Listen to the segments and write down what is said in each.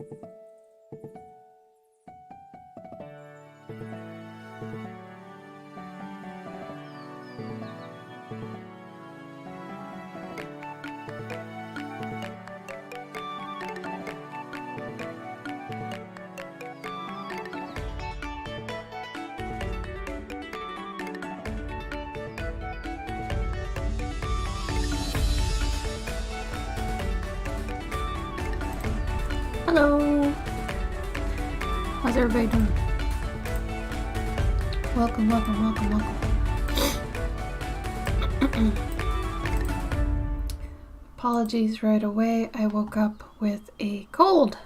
Hello! How's everybody doing? Welcome. Apologies right away. I woke up with a cold.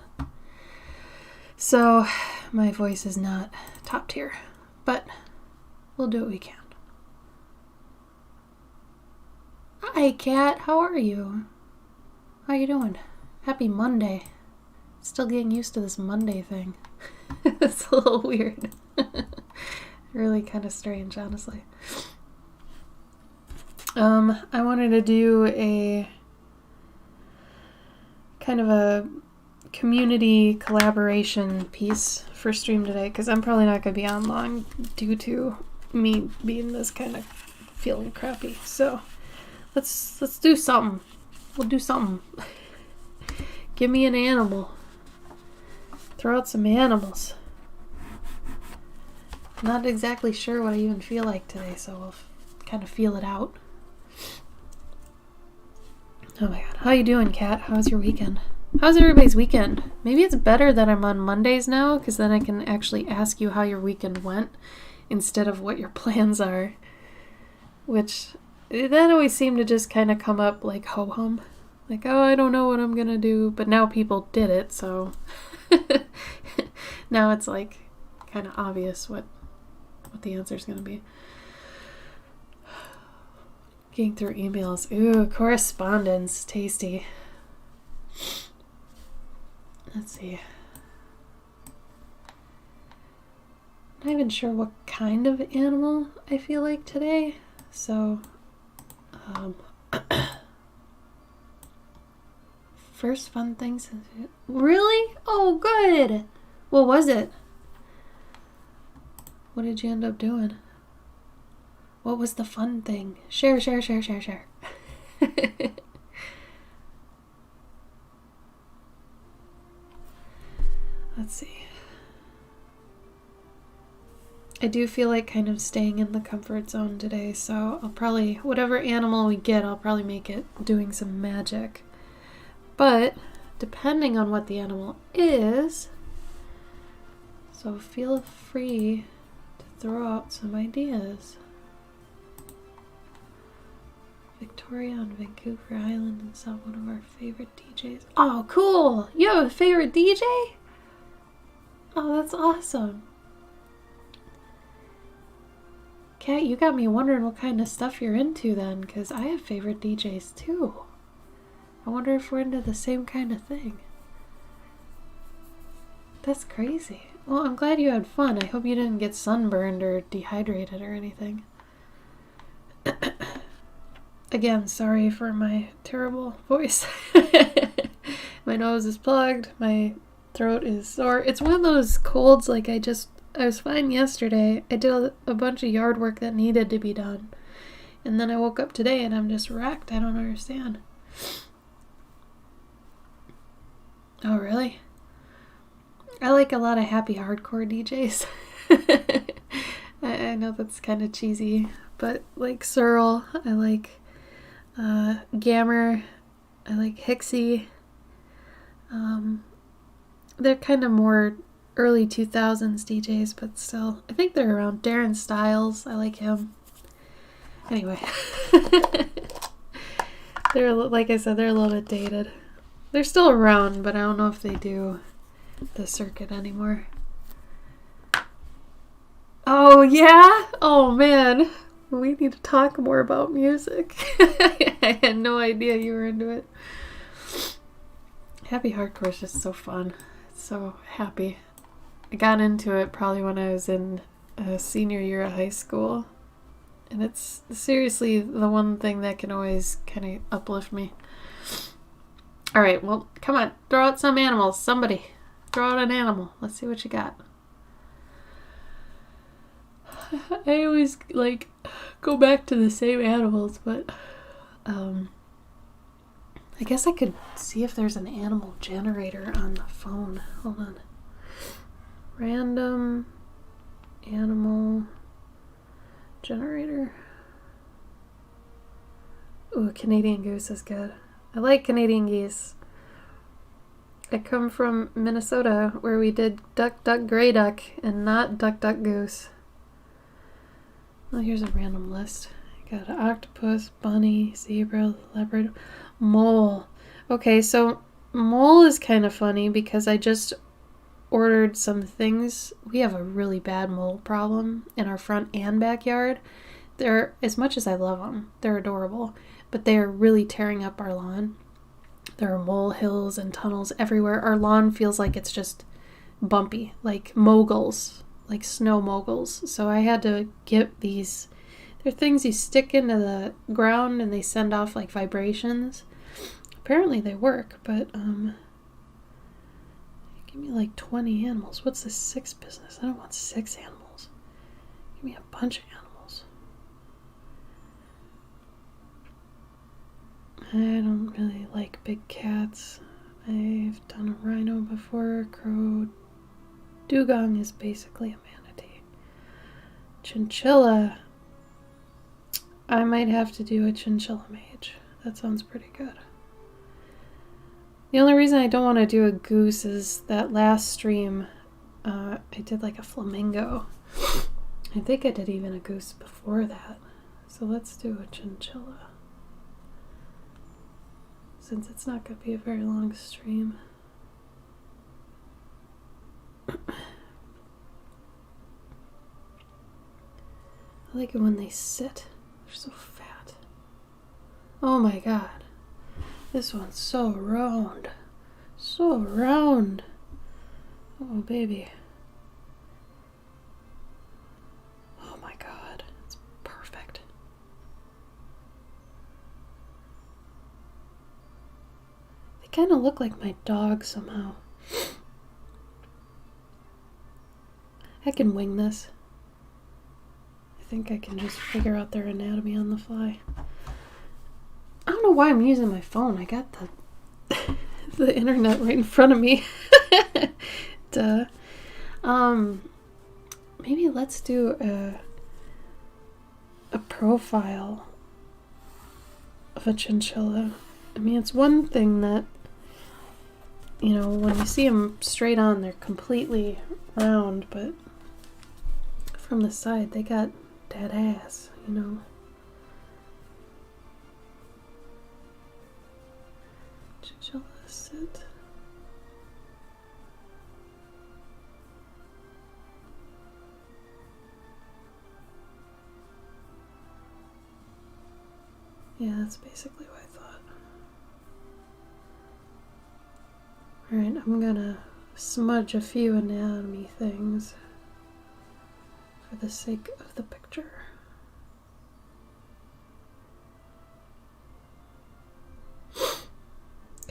So my voice is not top tier, but we'll do what we can. Hi, Kat. How are you? How you doing? Happy Monday. Still getting used to this Monday thing. It's a little weird. Really kind of strange, honestly. I wanted to do a kind of a community collaboration piece for stream today, because I'm probably not going to be on long due to me being this kind of feeling crappy. So let's do something. We'll do something. Give me an animal. Throw out some animals. Not exactly sure what I even feel like today, so we'll kind of feel it out. Oh my god. How you doing, Kat? How's your weekend? How's everybody's weekend? Maybe it's better that I'm on Mondays now, because then I can actually ask you how your weekend went instead of what your plans are. Which, that always seemed to just kind of come up like ho-hum. Like, oh, I don't know what I'm going to do, but now people did it, so... Now it's like kind of obvious what the answer is going to be. Getting through emails. Ooh, correspondence. Tasty. Let's see. Not even sure what kind of animal I feel like today. So, first fun things. Really? Oh, good. What was it? What did you end up doing? What was the fun thing? Share. Let's see. I do feel like kind of staying in the comfort zone today, so I'll probably, whatever animal we get, I'll probably make it doing some magic. But, depending on what the animal is, so feel free to throw out some ideas. Victoria on Vancouver Island and saw one of our favorite DJs. Oh, cool! You have a favorite DJ? Oh, that's awesome. Kat, you got me wondering what kind of stuff you're into then, because I have favorite DJs too. I wonder if we're into the same kind of thing. That's crazy. Well, I'm glad you had fun. I hope you didn't get sunburned or dehydrated or anything. Again, sorry for my terrible voice. My nose is plugged. My throat is sore. It's one of those colds like I was fine yesterday. I did a bunch of yard work that needed to be done. And then I woke up today and I'm just wrecked. I don't understand. Oh, really? I like a lot of happy hardcore DJs. I know that's kind of cheesy, but like Searle, I like Gammer, I like Hixie. They're kind of more early 2000s DJs, but still, I think they're around. Darren Styles, I like him. Anyway, they're, like I said, they're a little bit dated. They're still around, but I don't know if they do the circuit anymore. Oh, yeah? Oh, man. We need to talk more about music. I had no idea you were into it. Happy hardcore is just so fun. It's so happy. I got into it probably when I was in senior year of high school. And it's seriously the one thing that can always kind of uplift me. Alright, well, come on. Throw out some animals. Somebody. throw out an animal. Let's see what you got. I always like go back to the same animals, but I guess I could see if there's an animal generator on the phone. Hold on. Random animal generator. Ooh, Canadian goose is good. I like Canadian geese. I come from Minnesota, where we did duck, duck, gray duck, and not duck, duck, goose. Well, here's a random list. Got an octopus, bunny, zebra, leopard, mole. Okay, so mole is kind of funny because I just ordered some things. We have a really bad mole problem in our front and backyard. They're, as much as I love them, they're adorable, but they are really tearing up our lawn. There are mole hills and tunnels everywhere. Our lawn feels like it's just bumpy, like moguls, like snow moguls. So I had to get these. They're things you stick into the ground and they send off like vibrations. Apparently they work, but give me like 20 animals. What's the 6 business? I don't want 6 animals. Give me a bunch of animals. I don't really like big cats. I've done a rhino before. Crow. Dugong is basically a manatee. Chinchilla. I might have to do a chinchilla mage. That sounds pretty good. The only reason I don't want to do a goose is that last stream I did like a flamingo. I think I did even a goose before that. So let's do a chinchilla. Since it's not going to be a very long stream. I like it when they sit. They're so fat. Oh my god. This one's so round. So round. Oh baby. Oh my god. It's perfect. They kind of look like my dog somehow. I can wing this. I think I can just figure out their anatomy on the fly. I don't know why I'm using my phone. I got the internet right in front of me. Duh. Maybe let's do a profile of a chinchilla. I mean, it's one thing that, you know, when you see them straight on, they're completely round, but from the side, they got dead ass, you know. Chinchilla sit. Yeah, that's basically what I thought. Alright, I'm gonna smudge a few anatomy things for the sake of the picture.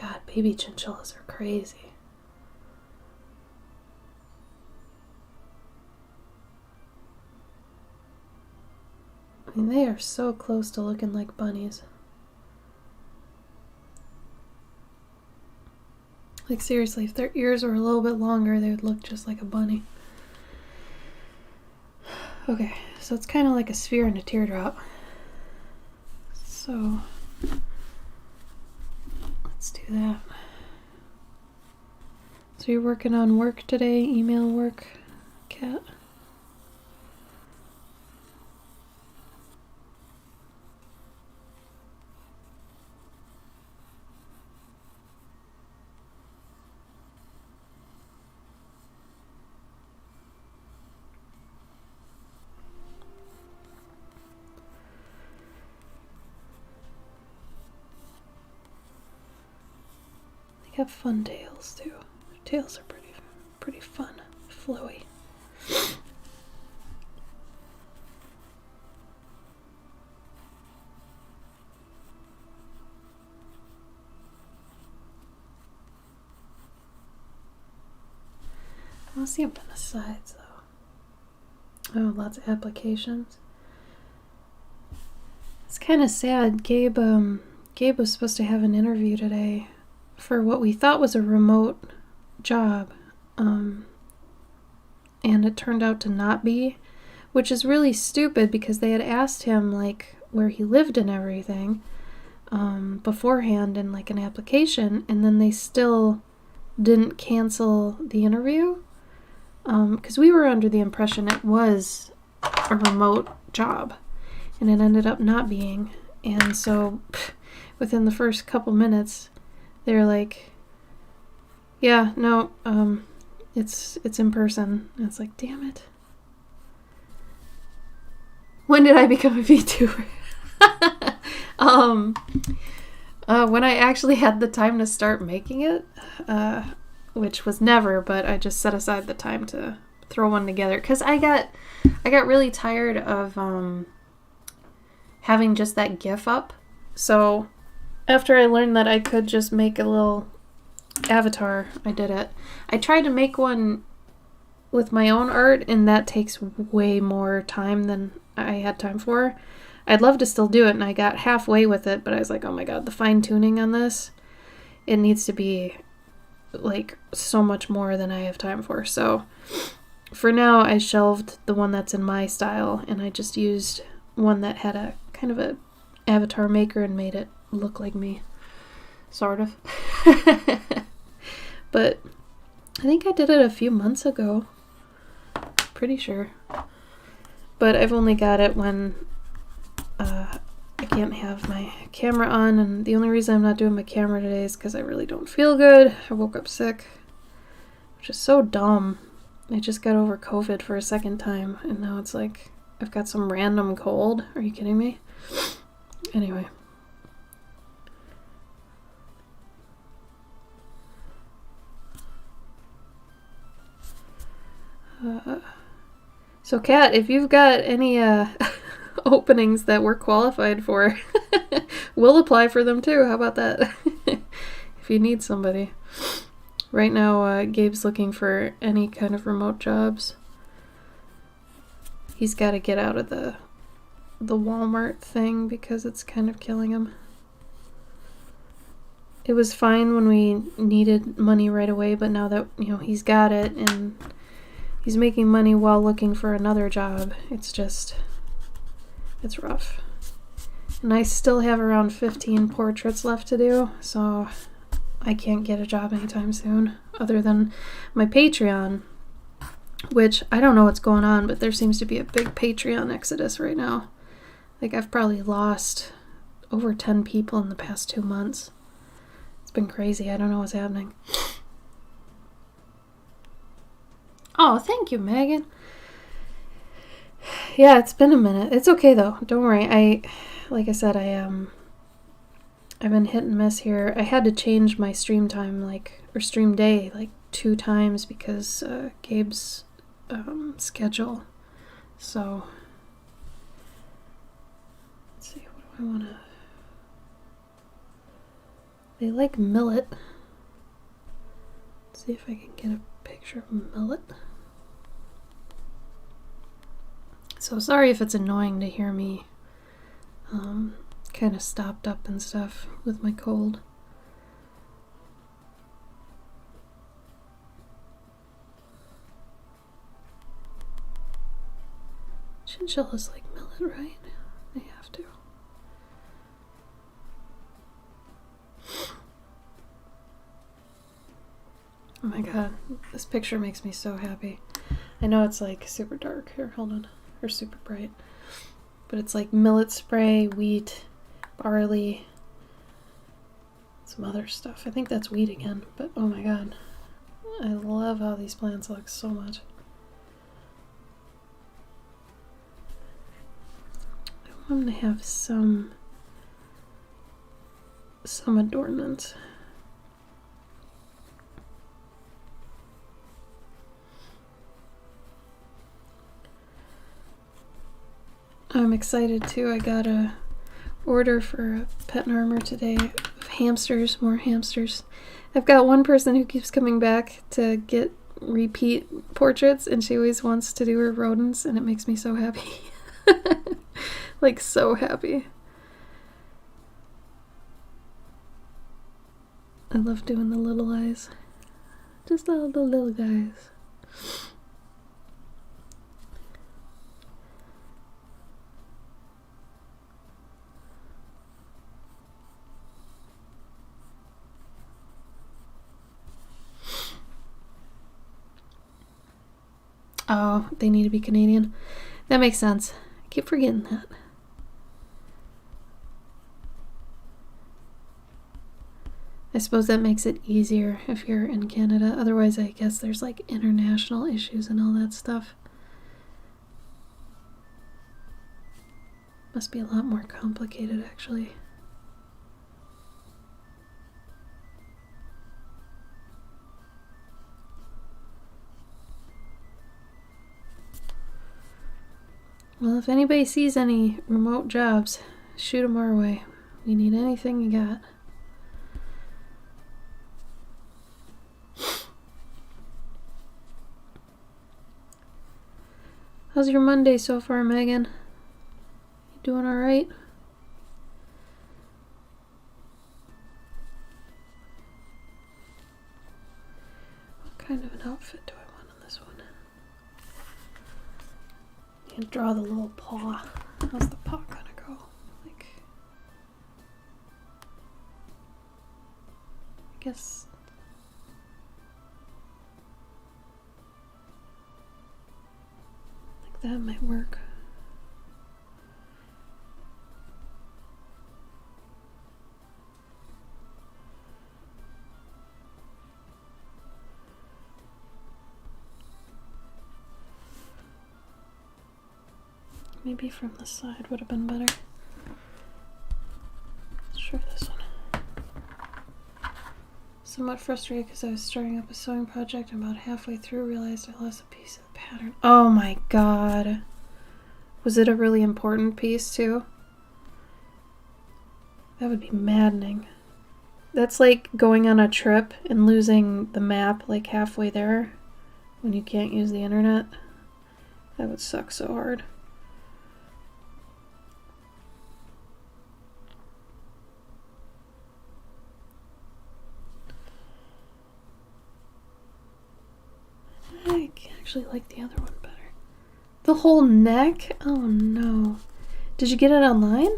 God, baby chinchillas are crazy. I mean, they are so close to looking like bunnies. Like seriously, if their ears were a little bit longer, they would look just like a bunny. Okay, so it's kind of like a sphere and a teardrop. So let's do that. So you're working on work today, email work, Kat? They have fun tails too. Their tails are pretty fun, flowy. Let's see up on the sides though. Oh, lots of applications. It's kind of sad. Gabe was supposed to have an interview today for what we thought was a remote job. And it turned out to not be, which is really stupid because they had asked him like where he lived and everything beforehand in like an application, and then they still didn't cancel the interview because we were under the impression it was a remote job, and it ended up not being. And so within the first couple minutes they're like, yeah, no, it's in person. And it's like, damn it. When did I become a VTuber? When I actually had the time to start making it, which was never, but I just set aside the time to throw one together because I got really tired of having just that GIF up. So after I learned that I could just make a little avatar, I did it. I tried to make one with my own art, and that takes way more time than I had time for. I'd love to still do it, and I got halfway with it, but I was like, oh my god, the fine-tuning on this, it needs to be like so much more than I have time for. So for now, I shelved the one that's in my style, and I just used one that had a kind of a avatar maker and made it look like me. Sort of. But I think I did it a few months ago. Pretty sure. But I've only got it when I can't have my camera on, and the only reason I'm not doing my camera today is because I really don't feel good. I woke up sick, which is so dumb. I just got over COVID for a second time, and now it's like I've got some random cold. Are you kidding me? Anyway. So Kat, if you've got any openings that we're qualified for, we'll apply for them too. How about that? If you need somebody. Right now, Gabe's looking for any kind of remote jobs. He's got to get out of the Walmart thing because it's kind of killing him. It was fine when we needed money right away, but now that, he's got it and he's making money while looking for another job, it's rough. And I still have around 15 portraits left to do, so I can't get a job anytime soon, other than my Patreon, which I don't know what's going on, but there seems to be a big Patreon exodus right now. Like, I've probably lost over 10 people in the past 2 months. It's been crazy. I don't know what's happening. Oh, thank you, Megan. Yeah, it's been a minute. It's okay though. Don't worry. Like I said, I've been hit and miss here. I had to change my stream time, or stream day, 2 times because Gabe's schedule. So let's see. What do I want to? They like Millet. Let's see if I can get a picture of Millet. So sorry if it's annoying to hear me kind of stopped up and stuff with my cold. Chinchillas like Millet, right? They have to. Oh my god, this picture makes me so happy. I know it's super dark. Here, hold on. Or super bright. But it's millet spray, wheat, barley, some other stuff. I think that's wheat again, but oh my god. I love how these plants look so much. I want them to have some adornment. I'm excited too. I got a order for a Pet and Armor today of hamsters, more hamsters. I've got one person who keeps coming back to get repeat portraits, and she always wants to do her rodents, and it makes me so happy. Like, so happy. I love doing the little eyes. Just all the little guys. Oh, they need to be Canadian. That makes sense. I keep forgetting that. I suppose that makes it easier if you're in Canada. Otherwise, I guess there's like international issues and all that stuff. Must be a lot more complicated, actually. Well, if anybody sees any remote jobs, shoot them our way. We need anything you got. How's your Monday so far, Megan? You doing all right? What kind of an outfit do I want on this one? You can draw the little paw. How's the paw gonna go? Like, I guess. Like that might work. Maybe from the side would have been better. Let's try this one. Somewhat frustrated because I was starting up a sewing project and about halfway through realized I lost a piece of the pattern. Oh my god. Was it a really important piece too? That would be maddening. That's like going on a trip and losing the map like halfway there when you can't use the internet. That would suck so hard. I actually like the other one better. The whole neck? Oh no. Did you get it online?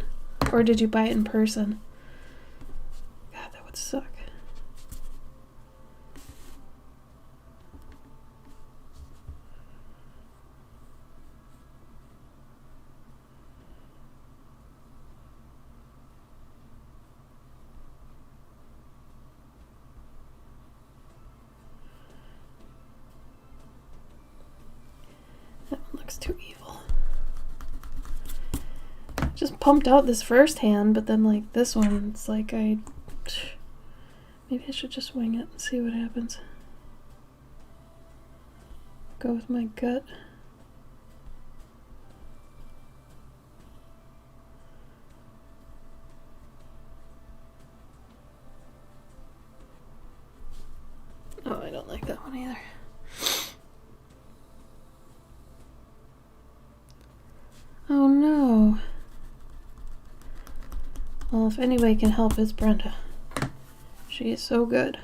Or did you buy it in person? God, that would suck. That one looks too evil. Just pumped out this first hand, but then like this one, it's like maybe I should just wing it and see what happens. Go with my gut. Oh, I don't like that one either. Oh no. Well, if anybody can help, it's Brenda. She is so good.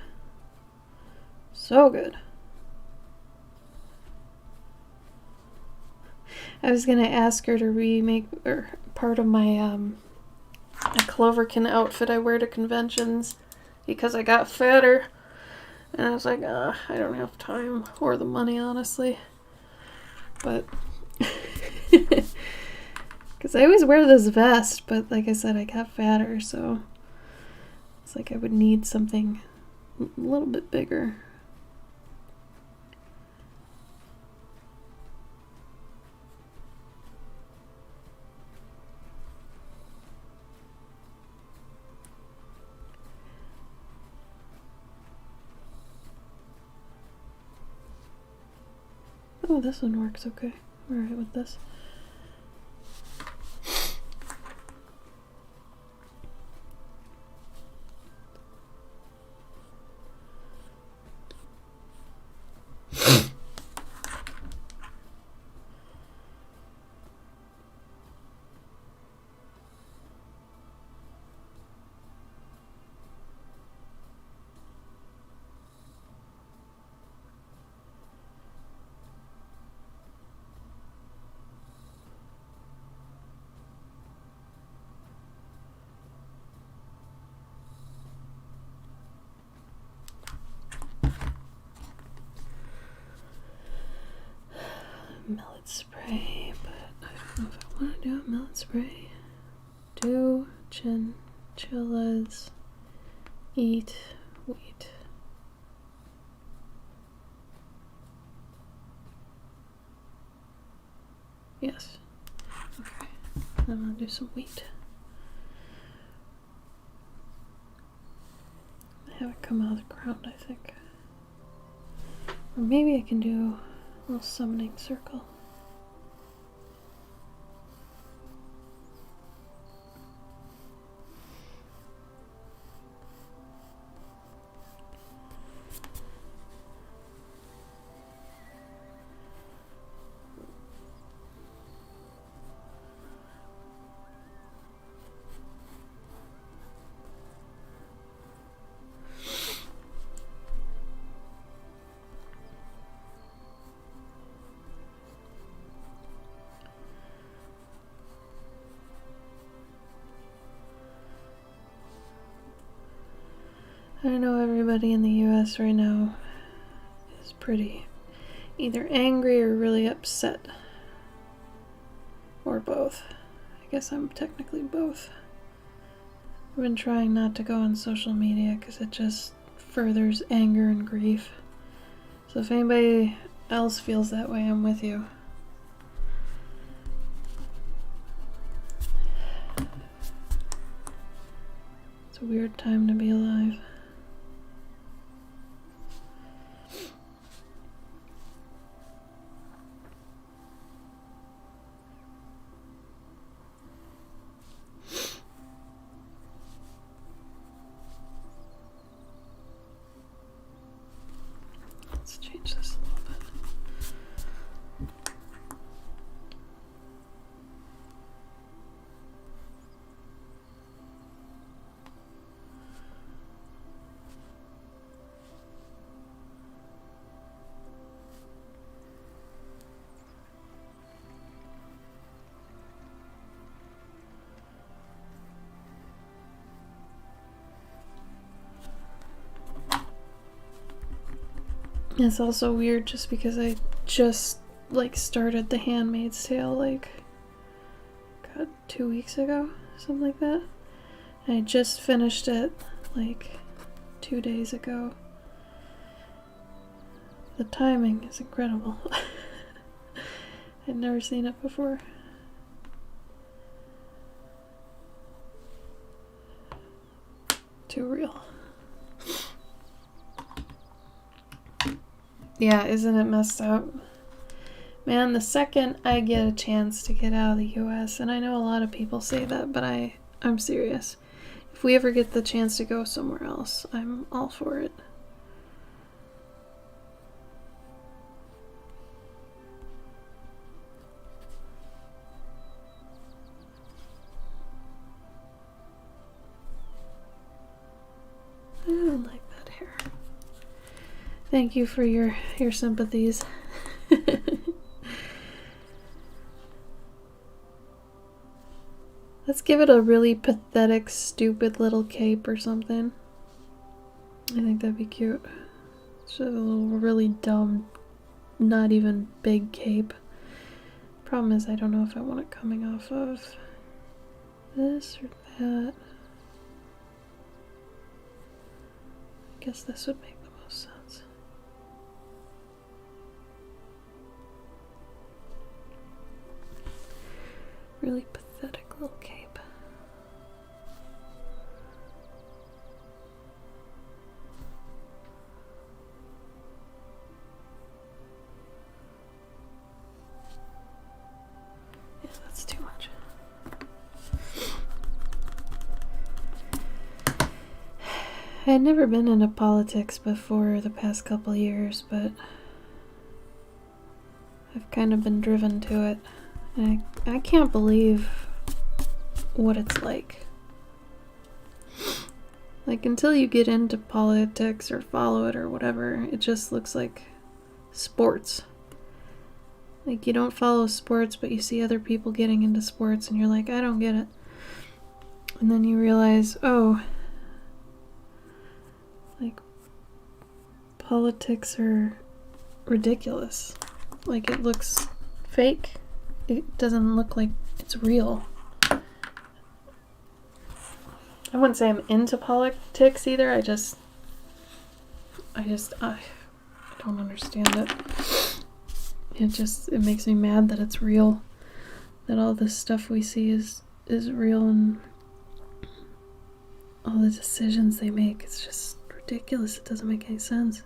So good. I was gonna ask her to remake part of my a Cloverkin outfit I wear to conventions because I got fatter. And I was like, I don't have time or the money, honestly. But because I always wear this vest, but like I said, I got fatter, so it's like I would need something a little bit bigger. Oh, this one works okay. Alright with this. spray. Do chinchillas eat wheat? Yes. Okay. I'm gonna do some wheat. Have it come out of the ground, I think. Or maybe I can do a little summoning circle. I know everybody in the US right now is pretty either angry or really upset. Or both. I guess I'm technically both. I've been trying not to go on social media because it just furthers anger and grief. So if anybody else feels that way, I'm with you. It's a weird time to be alive. Let's change this a little bit. It's also weird just because I just started The Handmaid's Tale 2 weeks ago, something like that. And I just finished it 2 days ago. The timing is incredible. I'd never seen it before. Too real. Yeah, isn't it messed up? Man, the second I get a chance to get out of the US, and I know a lot of people say that, but I'm serious. If we ever get the chance to go somewhere else, I'm all for it. I don't like that hair. Thank you for your sympathies. Let's give it a really pathetic, stupid little cape or something. I think that'd be cute. Just a little really dumb, not even big cape. Problem is, I don't know if I want it coming off of this or that. I guess this would make the most sense. Really pathetic little cape. Yeah, that's too much. I had never been into politics before the past couple years, but I've kind of been driven to it. And I can't believe what it's like. Until you get into politics or follow it or whatever, it just looks like sports. You don't follow sports, but you see other people getting into sports and you're like, I don't get it. And then you realize, oh, politics are ridiculous. It looks fake. It doesn't look like it's real. I wouldn't say I'm into politics either. I don't understand it. It makes me mad that it's real. That all this stuff we see is real, and all the decisions they make, it's just ridiculous. It doesn't make any sense.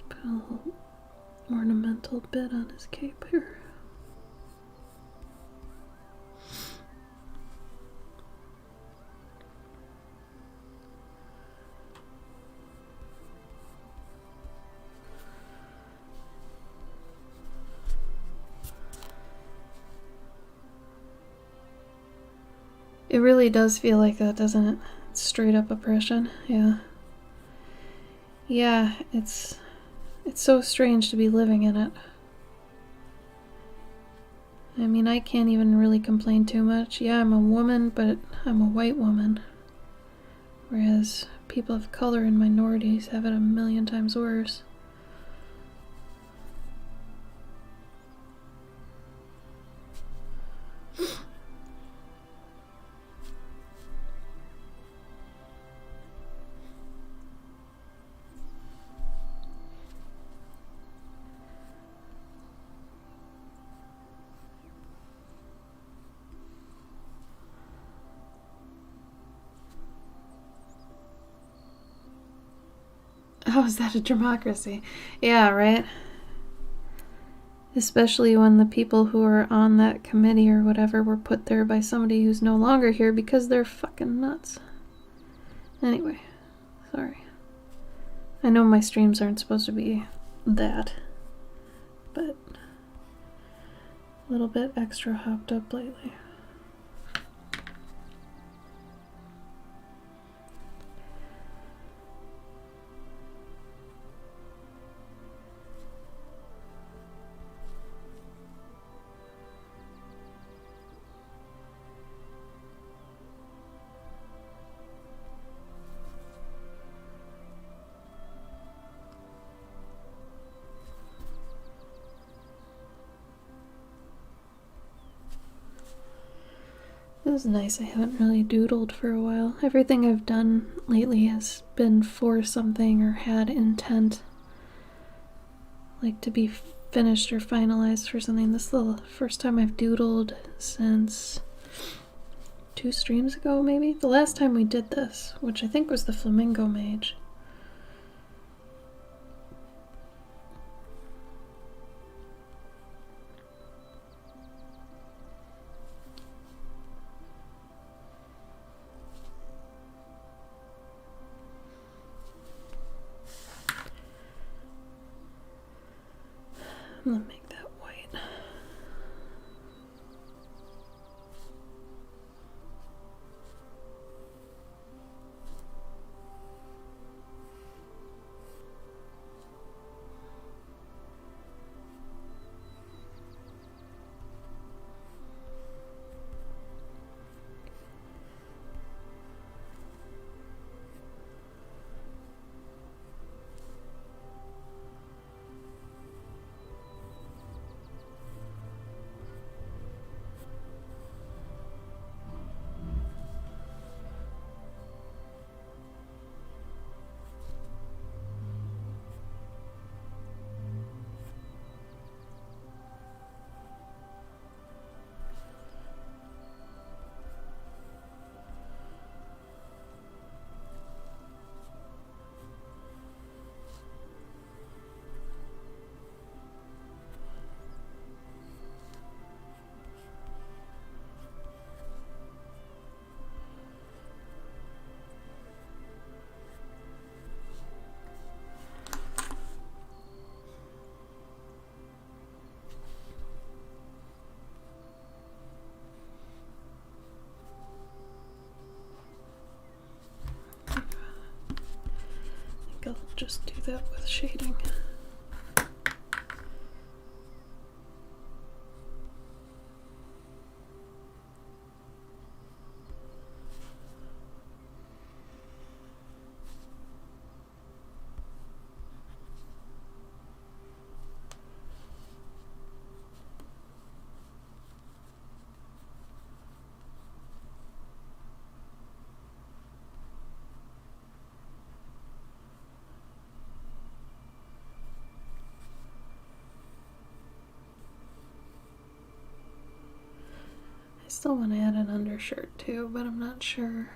Put a little ornamental bit on his cape here. It really does feel like that, doesn't it? It's straight up oppression. Yeah. Yeah, it's so strange to be living in it. I mean, I can't even really complain too much. Yeah, I'm a woman, but I'm a white woman. Whereas people of color and minorities have it a million times worse. How is that a democracy? Yeah, right? Especially when the people who are on that committee or whatever were put there by somebody who's no longer here because they're fucking nuts. Anyway, sorry. I know my streams aren't supposed to be that, but a little bit extra hopped up lately. It was nice. I haven't really doodled for a while. Everything I've done lately has been for something or had intent. Like to be finished or finalized for something. This is the first time I've doodled since 2 streams ago, maybe? The last time we did this, which I think was the Flamingo Mage. I'm gonna make that white. I'll just do that with shading. Still want to add an undershirt too, but I'm not sure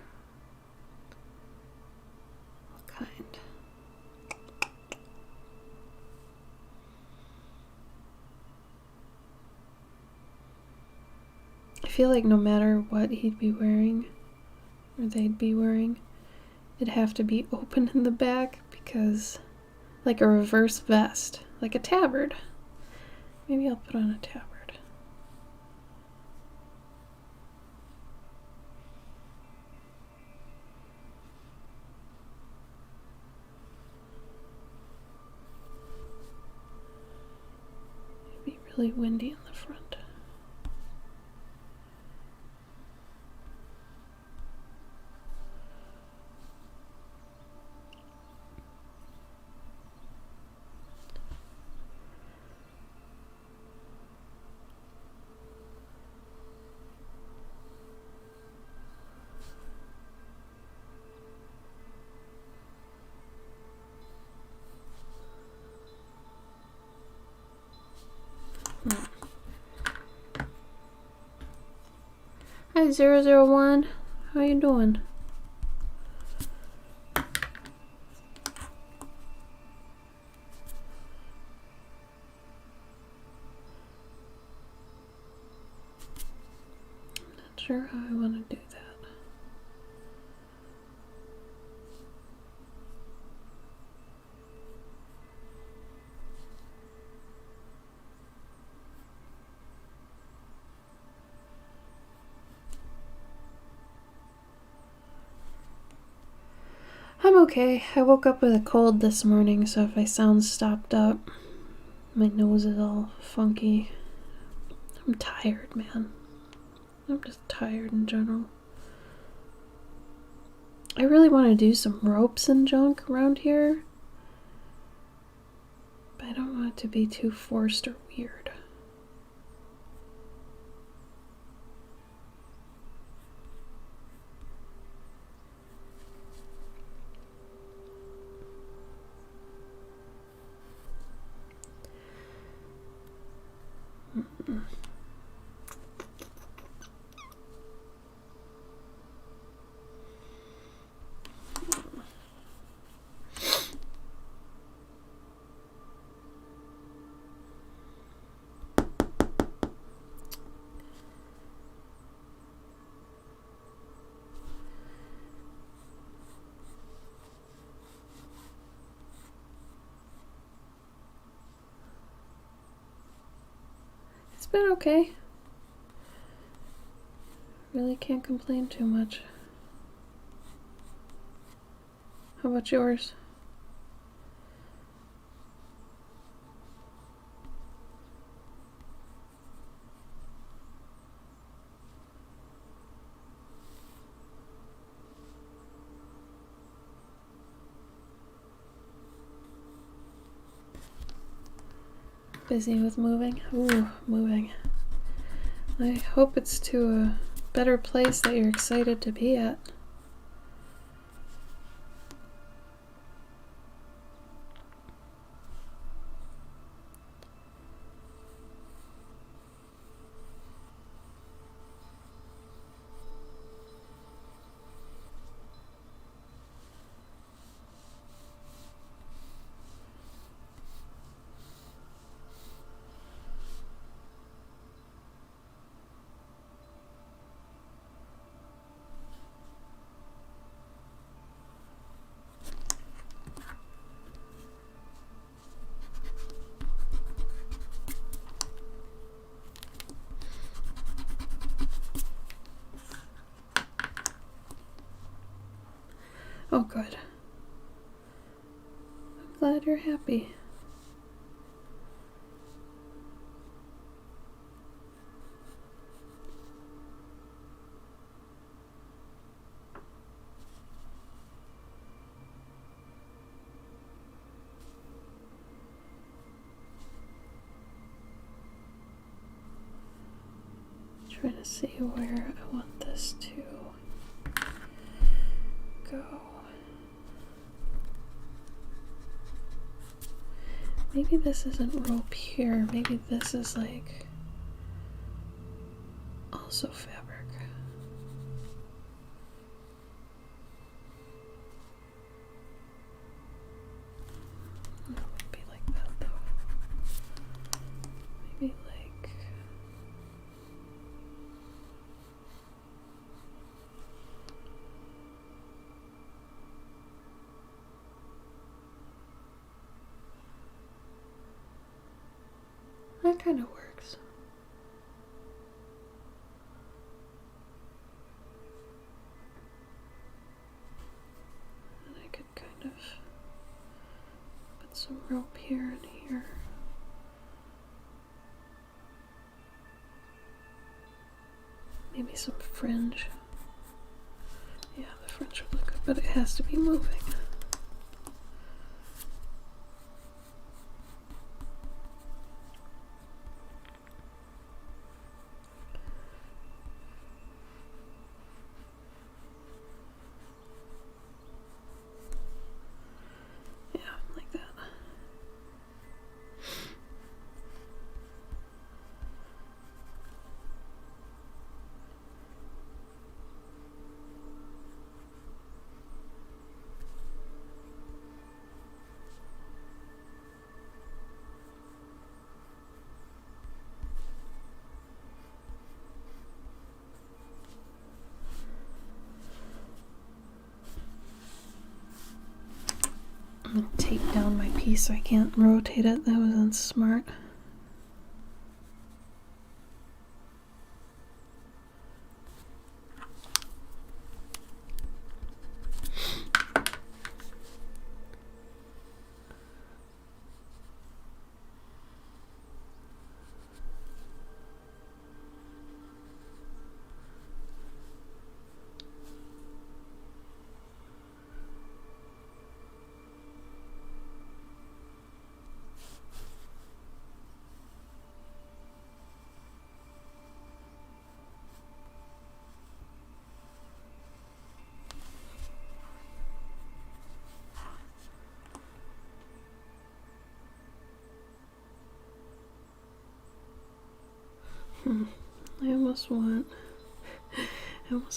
what kind. I feel like no matter what he'd be wearing, or they'd be wearing, it'd have to be open in the back because, like a reverse vest, like a tabard. Maybe I'll put on a tabard. It'd be really windy in the front. Hi 001, how you doing? Not sure how I want to do that. I'm okay. I woke up with a cold this morning, so if I sound stopped up, my nose is all funky. I'm tired, man. I'm just tired in general. I really want to do some ropes and junk around here, but I don't want it to be too forced or weird. It's been okay. Really can't complain too much. How about yours? Busy with moving? Ooh, moving. I hope it's to a better place that you're excited to be at. Oh, good. I'm glad you're happy. Trying to see where I want this to go. Maybe this isn't rope here. Maybe this is like also fabric. kind of works. And I could kind of put some rope here and here. Maybe some fringe. Yeah, the fringe would look good, but it has to be moving. Yeah, like that. I'm gonna tape down my piece so I can't rotate it. That wasn't smart. I almost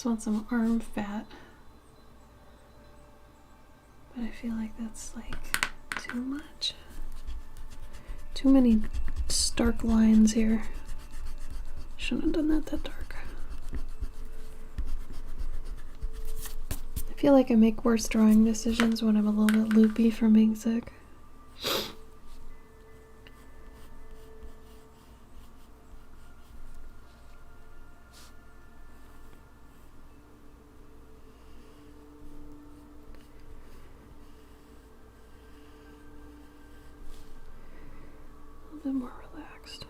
want some arm fat, but I feel like that's like too much. Too many stark lines here. Shouldn't have done that dark. I feel like I make worse drawing decisions when I'm a little bit loopy from being sick. A little bit more relaxed.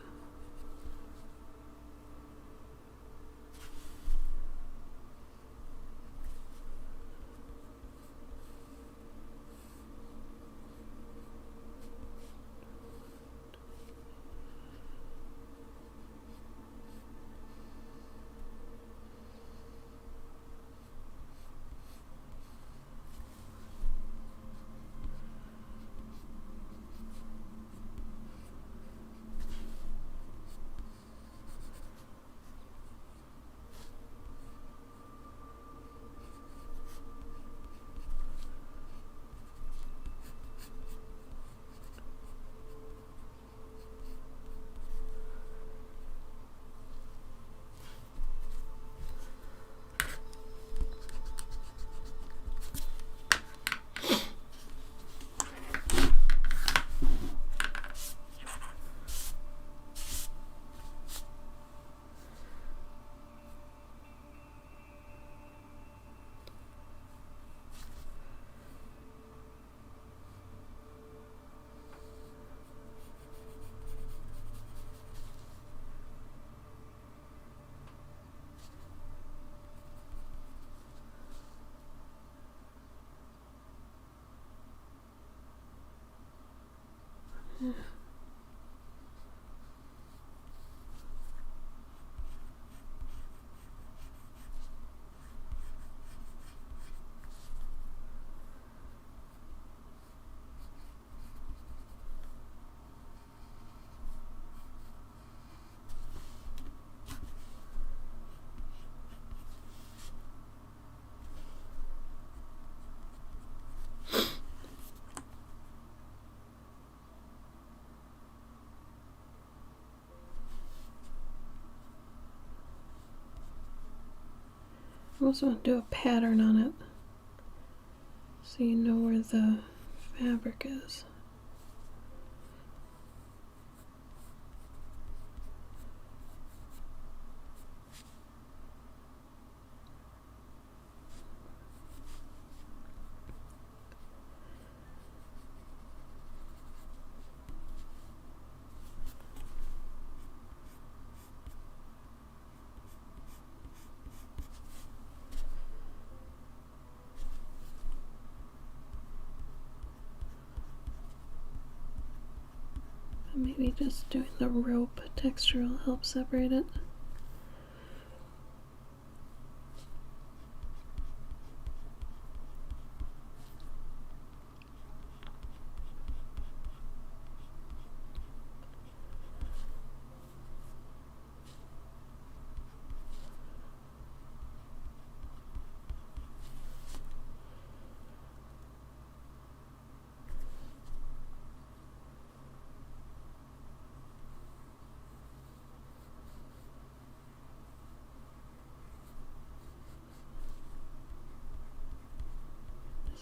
I also want to do a pattern on it so you know where the fabric is. Maybe just doing the rope texture will help separate it.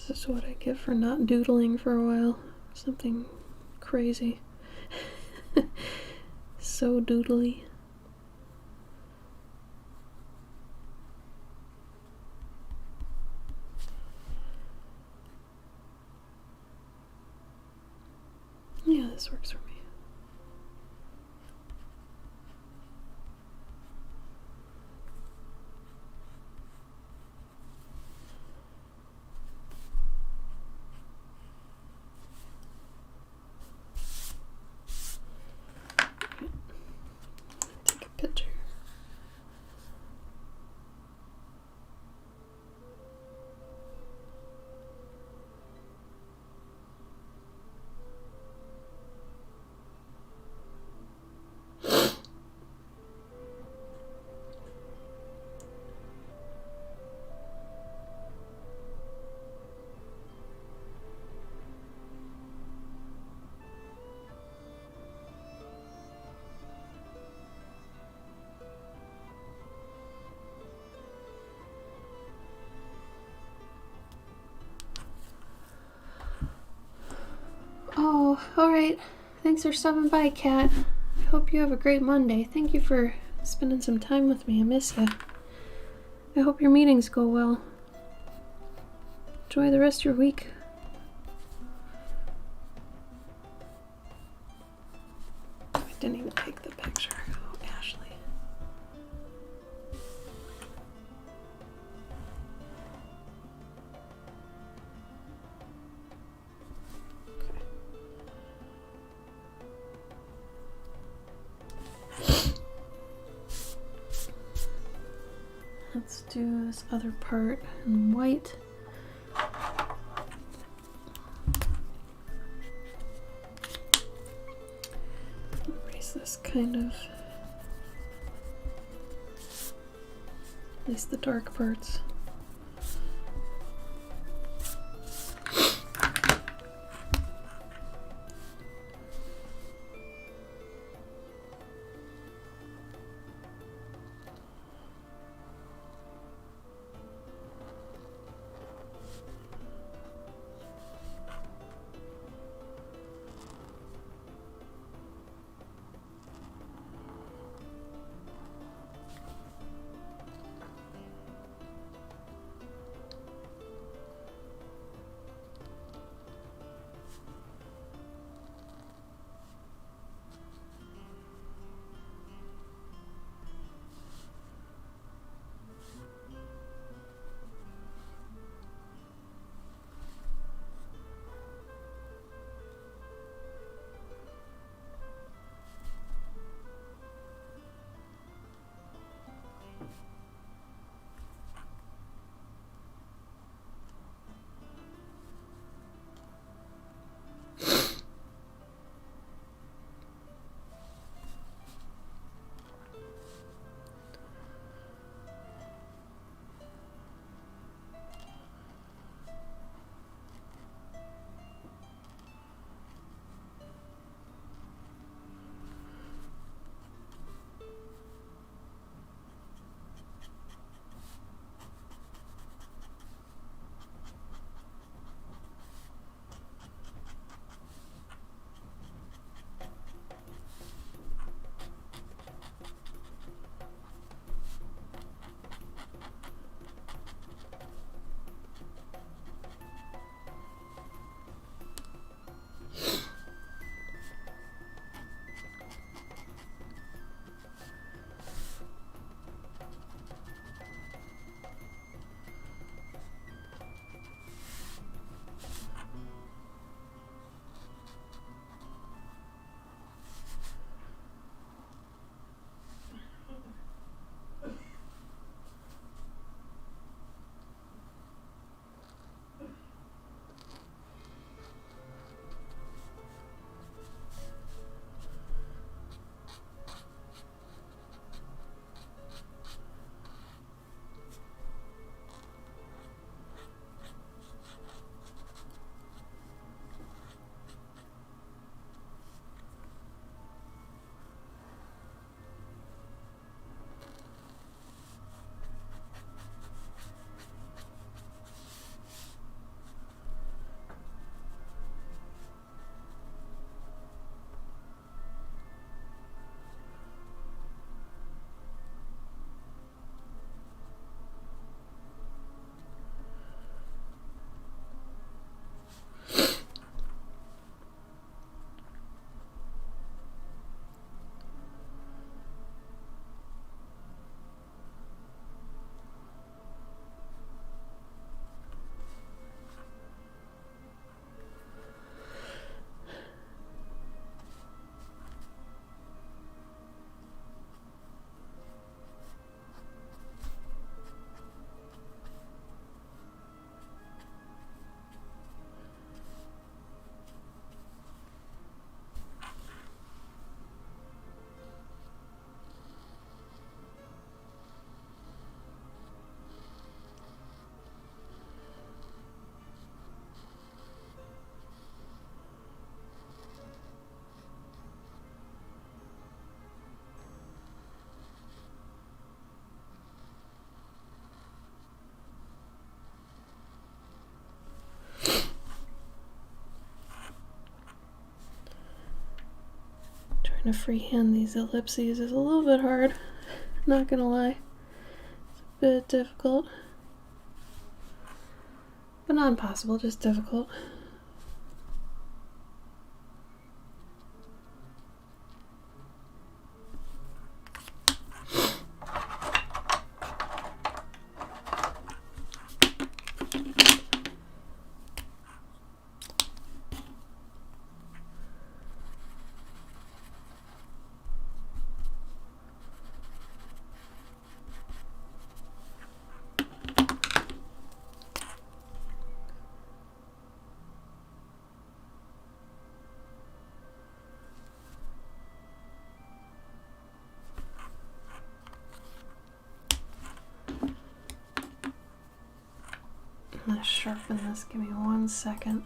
This is what I get for not doodling for a while. Something crazy. So doodly. Yeah, this works for me. Take a picture. Oh, alright. Thanks for stopping by, Kat. I hope you have a great Monday. Thank you for spending some time with me. I miss you. I hope your meetings go well. Enjoy the rest of your week. I didn't even take the picture. Oh, Ashley. Let's do this other part in white. Erase this kind of, at least the dark parts. Trying to freehand these ellipses is a little bit hard, not gonna lie. It's a bit difficult. But not impossible, just difficult. I'm gonna sharpen this, give me 1 second.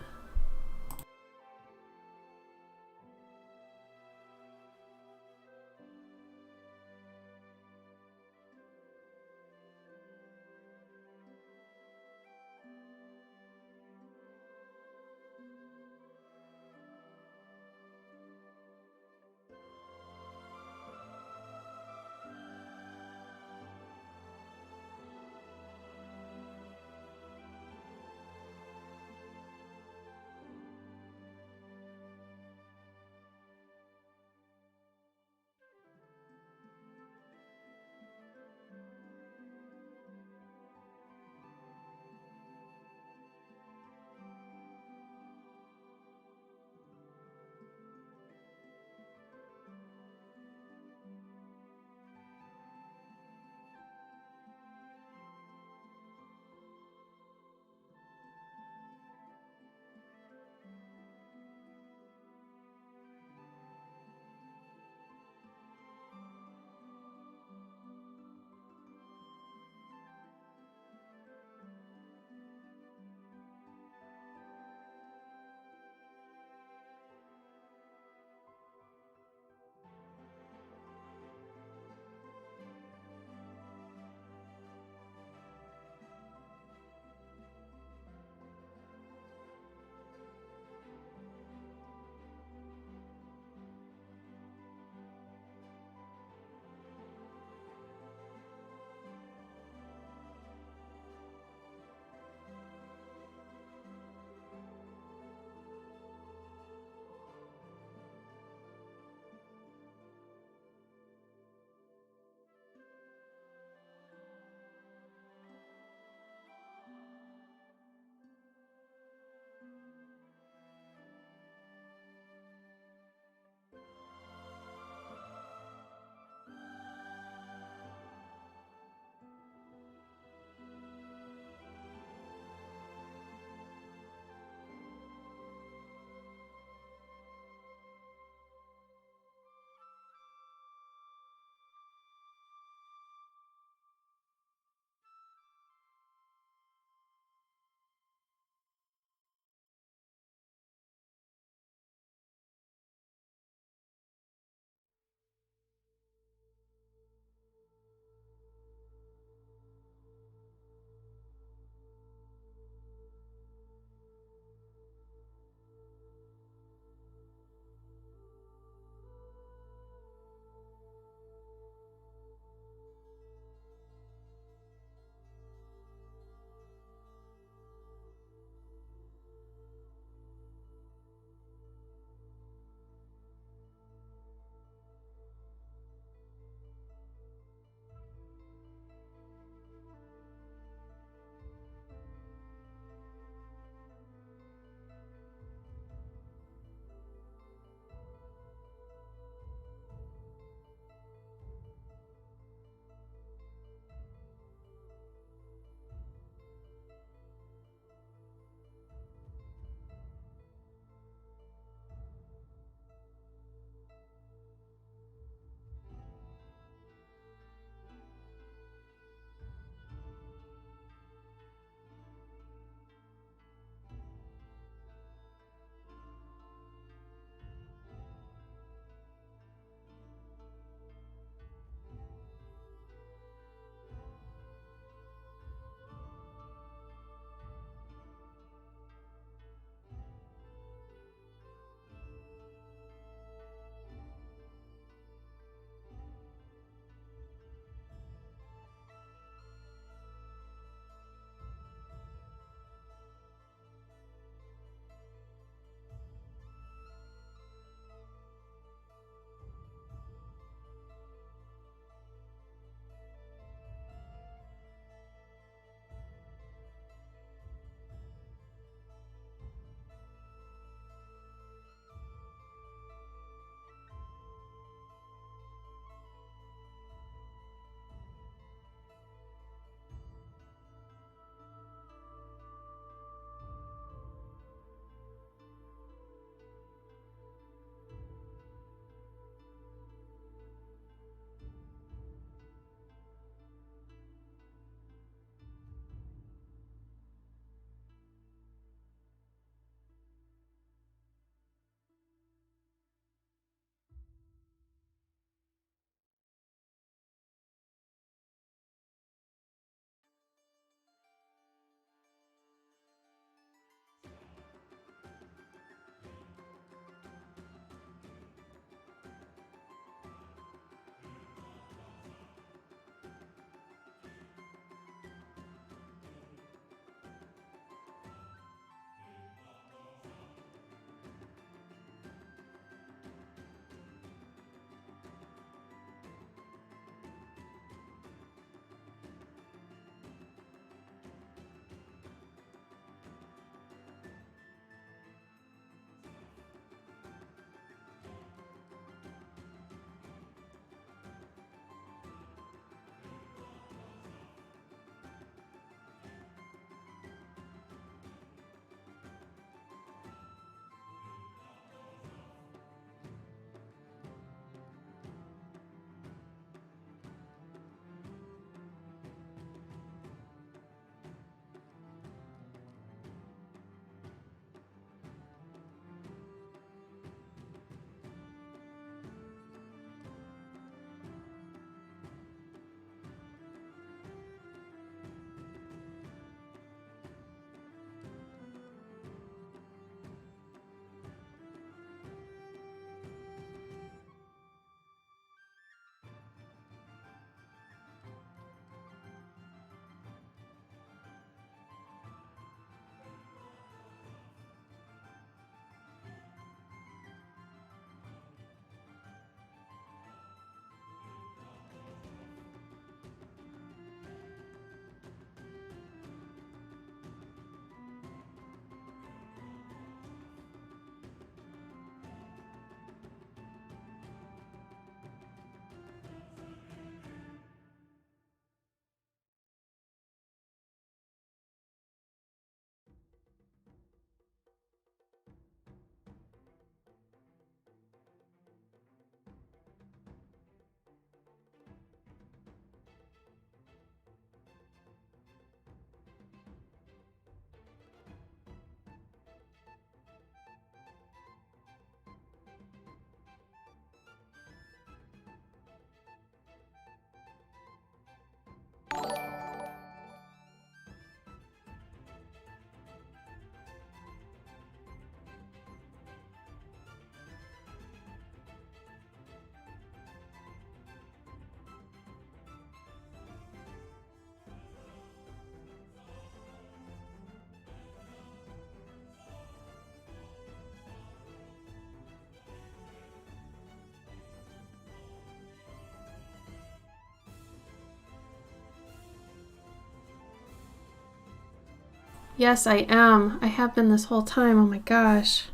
Yes, I am. I have been this whole time. Oh my gosh.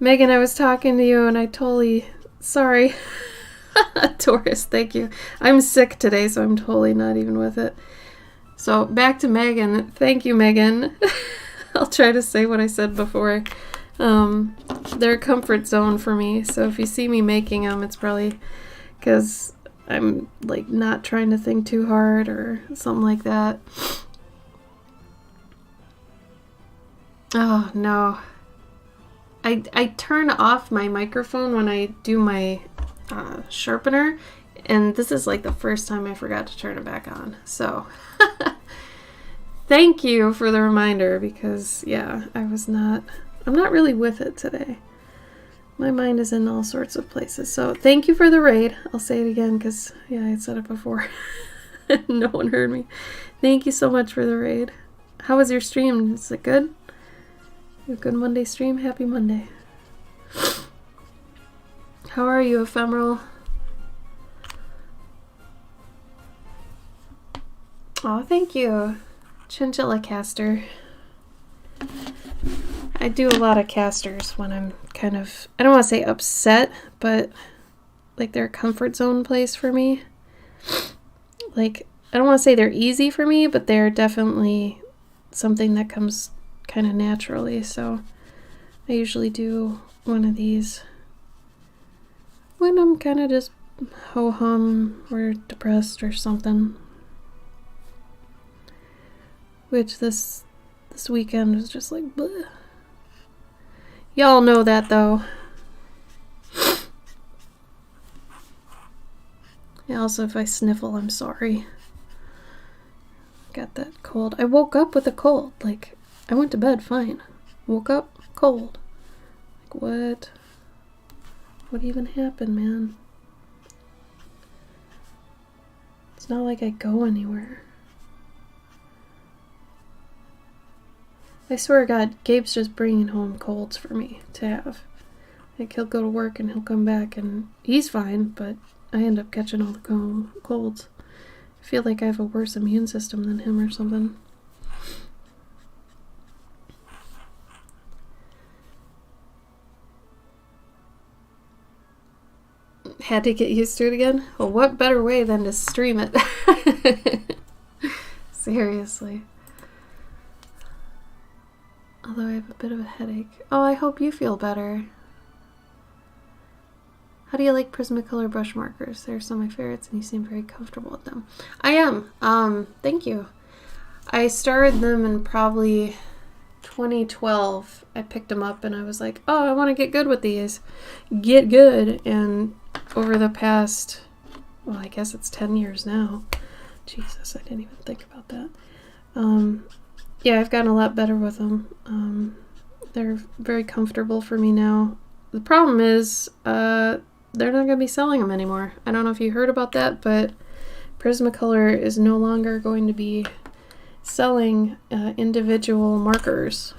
Megan, I was talking to you and I totally... Sorry. Taurus, thank you. I'm sick today, so I'm totally not even with it. So back to Megan. Thank you, Megan. I'll try to say what I said before. They're a comfort zone for me, so if you see me making them, it's probably because I'm like not trying to think too hard or something like that. Oh no. I turn off my microphone when I do my sharpener, and this is like the first time I forgot to turn it back on. So thank you for the reminder, because yeah, I'm not really with it today. My mind is in all sorts of places. So thank you for the raid. I'll say it again because yeah, I said it before. No one heard me. Thank you so much for the raid. How was your stream? Is it good? A good Monday stream? Happy Monday. How are you, Ephemeral? Oh, thank you. Chinchilla caster. I do a lot of casters when I'm kind of, I don't want to say upset, but like they're a comfort zone place for me. Like, I don't want to say they're easy for me, but they're definitely something that comes kind of naturally. So I usually do one of these when I'm kind of just ho-hum or depressed or something. Which this weekend was just like, bleh. Y'all know that though. Yeah, also if I sniffle, I'm sorry. Got that cold. I woke up with a cold. Like, I went to bed fine. Woke up cold. Like, what? What even happened, man? It's not like I go anywhere. I swear to God, Gabe's just bringing home colds for me to have. Like, he'll go to work and he'll come back and he's fine, but I end up catching all the colds. I feel like I have a worse immune system than him or something. Had to get used to it again? Well, what better way than to stream it? Seriously. Although I have a bit of a headache. Oh, I hope you feel better. How do you like Prismacolor brush markers? They're some of my favorites and you seem very comfortable with them. I am. Thank you. I started them in probably 2012. I picked them up and I was like, oh, I want to get good with these. Get good. And over the past, well, I guess it's 10 years now. Jesus, I didn't even think about that. Yeah, I've gotten a lot better with them. They're very comfortable for me now. The problem is, they're not going to be selling them anymore. I don't know if you heard about that, but Prismacolor is no longer going to be selling individual markers.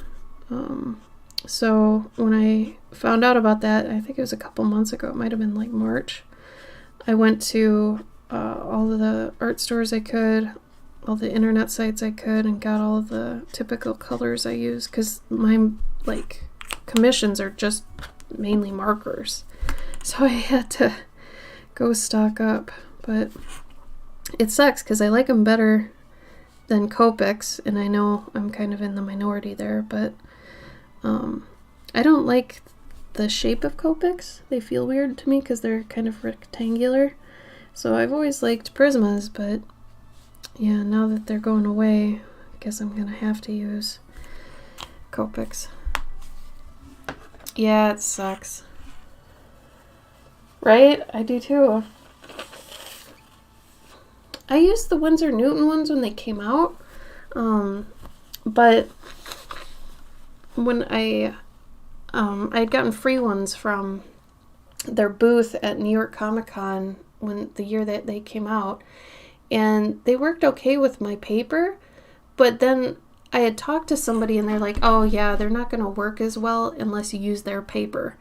So when I found out about that, I think it was a couple months ago, it might have been like March, I went to all of the art stores I could, all the internet sites I could, and got all of the typical colors I use, because my like commissions are just mainly markers. So I had to go stock up, but it sucks because I like them better than Copics, and I know I'm kind of in the minority there, but I don't like the shape of Copics. They feel weird to me because they're kind of rectangular. So I've always liked Prismas, but yeah, now that they're going away, I guess I'm gonna have to use Copics. Yeah, it sucks. Right? I do too. I used the Winsor Newton ones when they came out, but when I'd gotten free ones from their booth at New York Comic Con when the year that they came out, and they worked okay with my paper, but then I had talked to somebody and they're like, oh yeah, they're not going to work as well unless you use their paper.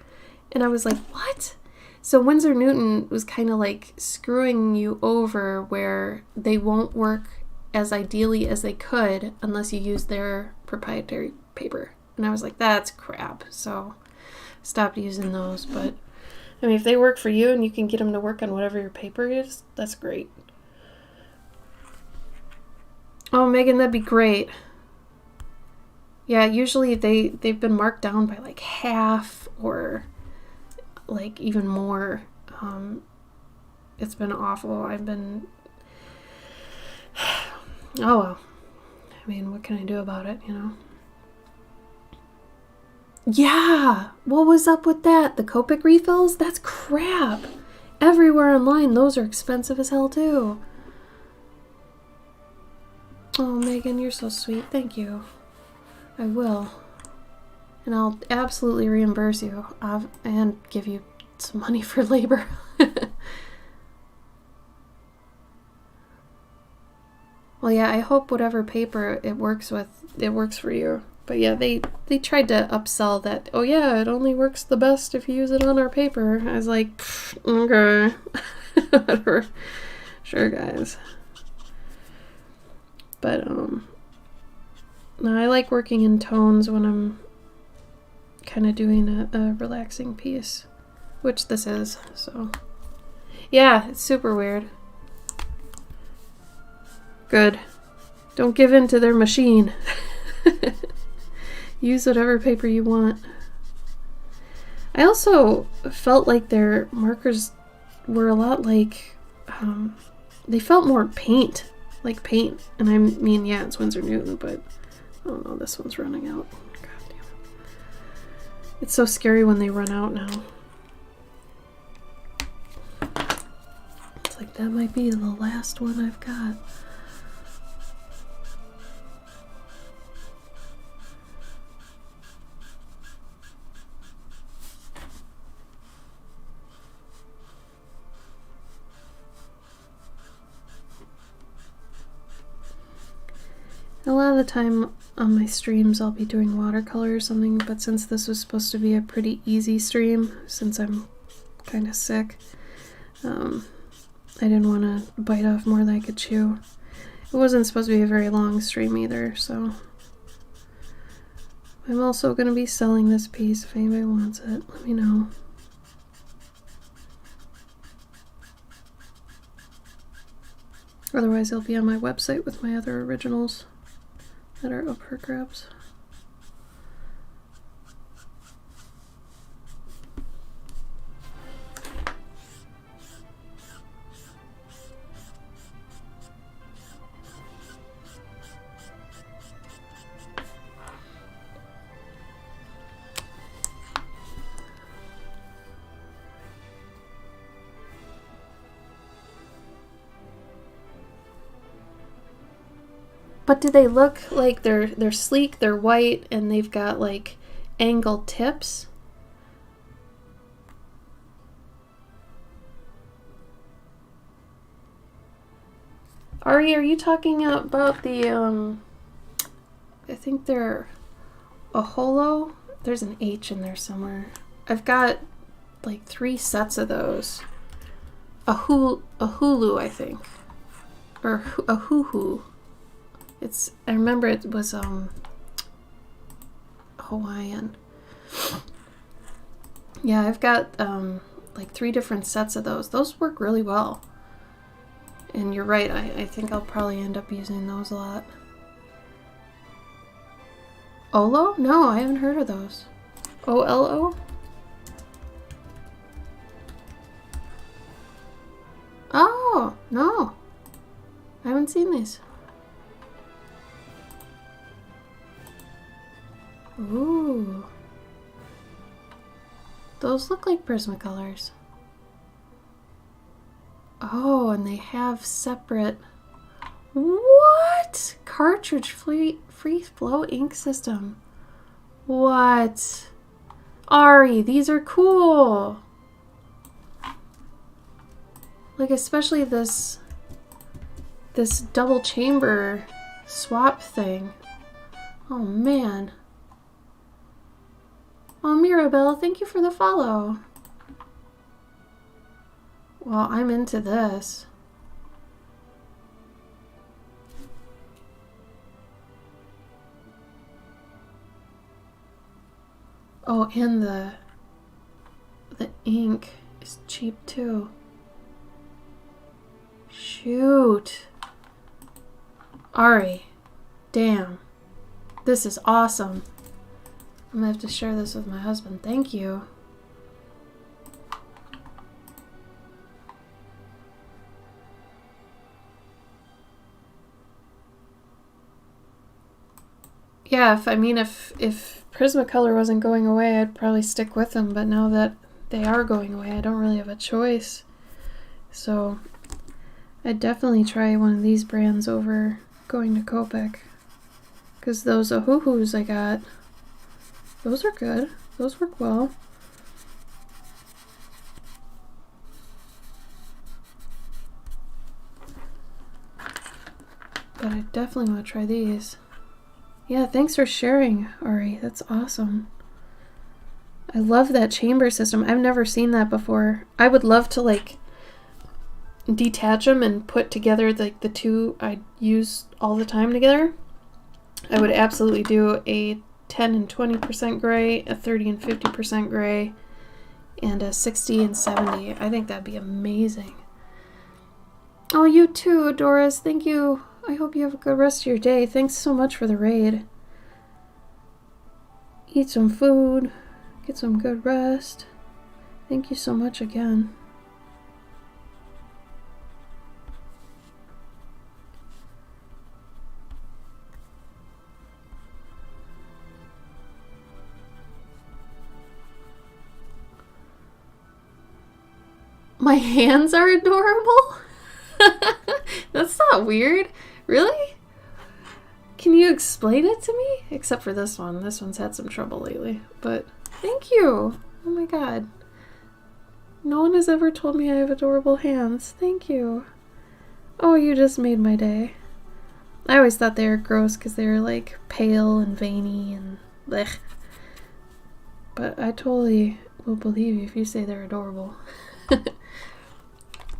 And I was like, what? So Winsor Newton was kind of like screwing you over where they won't work as ideally as they could unless you use their proprietary paper. And I was like, that's crap. So stopped using those. But I mean, if they work for you and you can get them to work on whatever your paper is, that's great. Oh, Megan, that'd be great. Yeah, usually they've been marked down by like half or like even more. It's been awful. I've been... Oh well. I mean, what can I do about it, you know? Yeah! What was up with that? The Copic refills? That's crap! Everywhere online, those are expensive as hell too. Oh, Megan, you're so sweet. Thank you. I will. And I'll absolutely reimburse you and give you some money for labor. Well, yeah, I hope whatever paper it works with, it works for you. But yeah, they tried to upsell that, oh yeah, it only works the best if you use it on our paper. I was like, okay. Whatever. Sure, guys. But, no, I like working in tones when I'm kind of doing a relaxing piece, which this is, so. Yeah, it's super weird. Good. Don't give in to their machine. Use whatever paper you want. I also felt like their markers were a lot like, they felt more paint, like paint. And I mean, yeah, it's Winsor Newton, but oh no, this one's running out. God damn it. It's so scary when they run out now. It's like, that might be the last one I've got. A lot of the time on my streams I'll be doing watercolor or something, but since this was supposed to be a pretty easy stream, since I'm kind of sick, I didn't want to bite off more than I could chew. It wasn't supposed to be a very long stream either, so I'm also going to be selling this piece if anybody wants it. Let me know. Otherwise it'll be on my website with my other originals that are up for grabs. But do they look like they're sleek, they're white, and they've got like angled tips? Ari, are you talking about the I think they're a holo? There's an H in there somewhere. I've got like 3 sets of those. A hulu, I think. Or a hoo-hoo. I remember it was Hawaiian. Yeah, I've got like 3 different sets of those. Those work really well. And you're right, I think I'll probably end up using those a lot. Olo? No, I haven't heard of those. O-L-O? Oh, no. I haven't seen these. Ooh. Those look like Prismacolors. Oh, and they have separate... What? Cartridge free flow ink system. What? Ari, these are cool. Like, especially this double chamber swap thing. Oh, man. Oh, Mirabelle, thank you for the follow. Well, I'm into this. Oh, and the ink is cheap too. Shoot. Ari, damn. This is awesome. I'm gonna have to share this with my husband. Thank you. Yeah, if Prismacolor wasn't going away, I'd probably stick with them, but now that they are going away, I don't really have a choice. So I'd definitely try one of these brands over going to Copic. Because those Ohuhus I got, those are good. Those work well. But I definitely want to try these. Yeah, thanks for sharing, Ari. That's awesome. I love that chamber system. I've never seen that before. I would love to like detach them and put together like the two I use all the time together. I would absolutely do a 10 and 20% gray, a 30 and 50% gray, and a 60 and 70. I think that'd be amazing. Oh, you too, Doris. Thank you. I hope you have a good rest of your day. Thanks so much for the raid. Eat some food. Get some good rest. Thank you so much again. My hands are adorable? That's not weird. Really? Can you explain it to me? Except for this one. This one's had some trouble lately. But thank you. Oh my god. No one has ever told me I have adorable hands. Thank you. Oh, you just made my day. I always thought they were gross because they were like pale and veiny and blech. But I totally will believe you if you say they're adorable.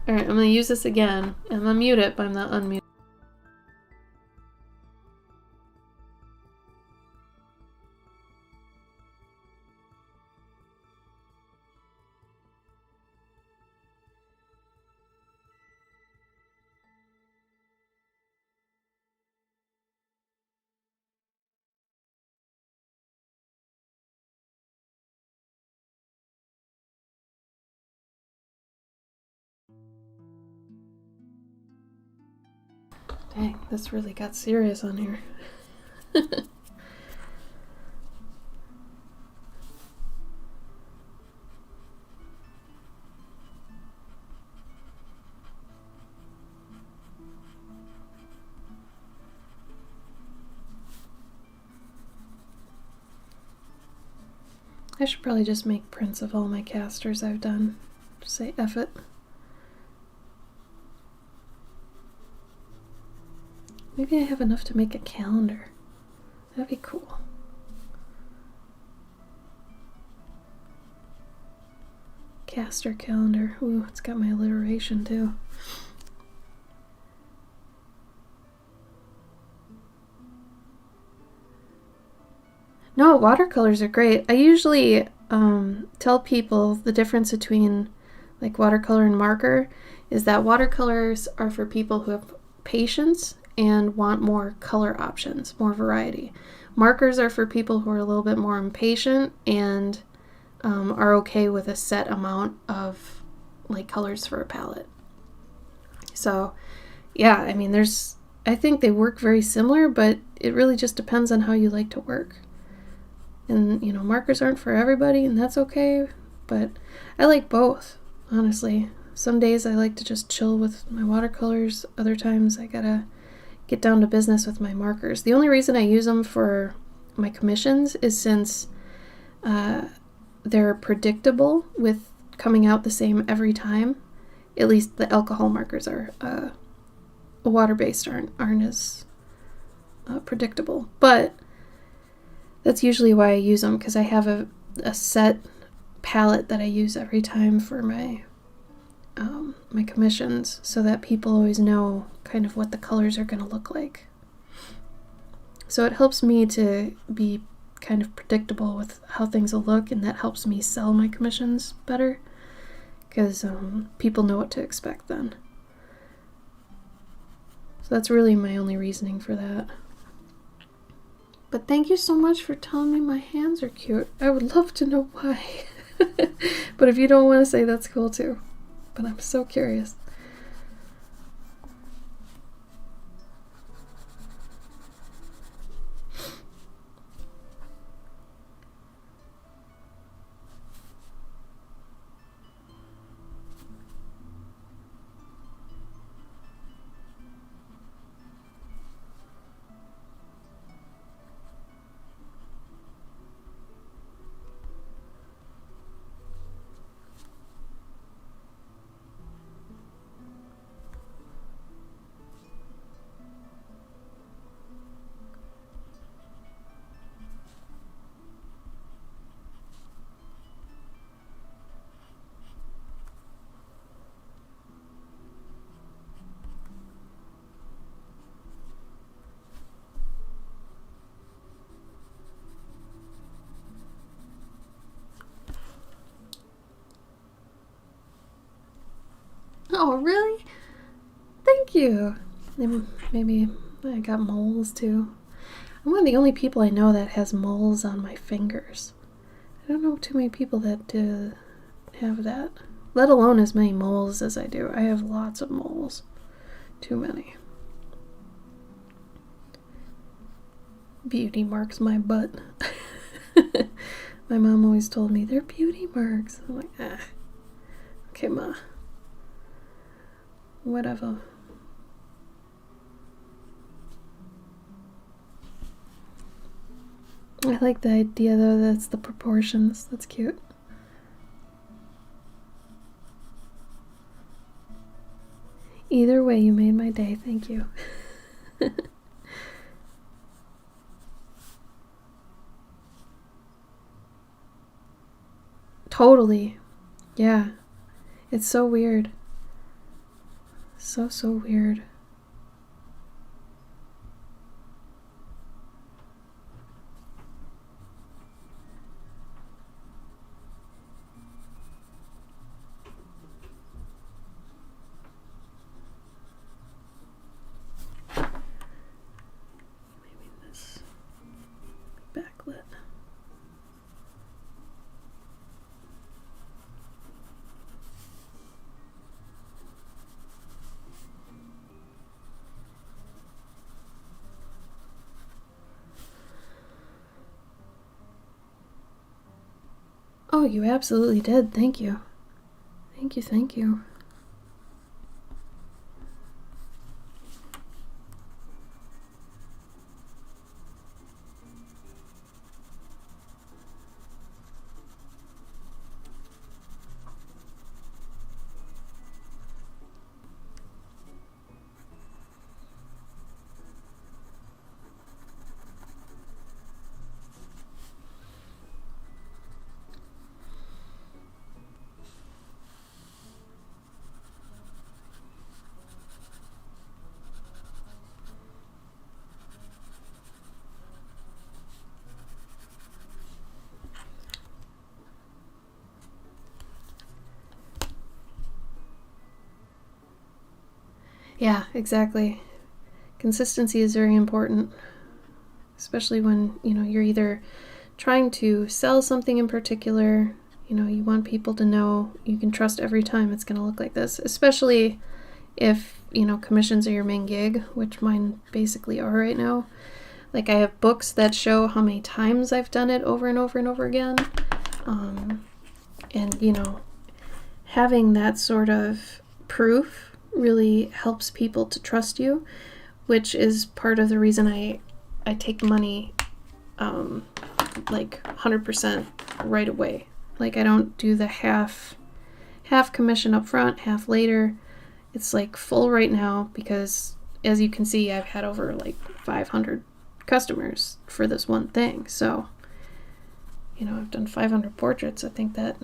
Alright, I'm going to use this again. I'm going to mute it, but I'm not unmuted. Dang, this really got serious on here. I should probably just make prints of all my casters I've done. Just say F it. Maybe I have enough to make a calendar. That'd be cool. Caster calendar. Ooh, it's got my alliteration too. No, watercolors are great. I usually tell people the difference between like watercolor and marker is that watercolors are for people who have patience and want more color options, more variety. Markers are for people who are a little bit more impatient and are okay with a set amount of like colors for a palette. So yeah, I mean I think they work very similar, but it really just depends on how you like to work. And you know, markers aren't for everybody, and that's okay, but I like both, honestly. Some days I like to just chill with my watercolors, other times I gotta get down to business with my markers. The only reason I use them for my commissions is since they're predictable with coming out the same every time. At least the alcohol markers are. Water-based aren't as predictable. But that's usually why I use them, because I have a set palette that I use every time for my my commissions, so that people always know kind of what the colors are going to look like. So it helps me to be kind of predictable with how things will look, and that helps me sell my commissions better because people know what to expect then. So that's really my only reasoning for that. But thank you so much for telling me my hands are cute. I would love to know why. But if you don't want to say, that's cool too. But I'm so curious. Oh, really? Thank you. Maybe I got moles too. I'm one of the only people I know that has moles on my fingers. I don't know too many people that have that, let alone as many moles as I do. I have lots of moles. Too many. Beauty marks my butt. My mom always told me, they're beauty marks. I'm like, okay, ma. Whatever. I like the idea though, that's the proportions. That's cute. Either way, you made my day. Thank you. Totally. Yeah. It's so weird. So weird. Maybe this backlit. Oh, you absolutely did. Thank you. Thank you. Yeah, exactly. Consistency is very important, especially when, you're either trying to sell something in particular, you want people to know you can trust every time it's going to look like this, especially if, commissions are your main gig, which mine basically are right now. Like, I have books that show how many times I've done it over and over and over again. And, having that sort of proof really helps people to trust you, which is part of the reason I take money like 100% right away. Like, I don't do the half commission up front, half later. It's like full right now because, as you can see, I've had over like 500 customers for this one thing. So, I've done 500 portraits. I think that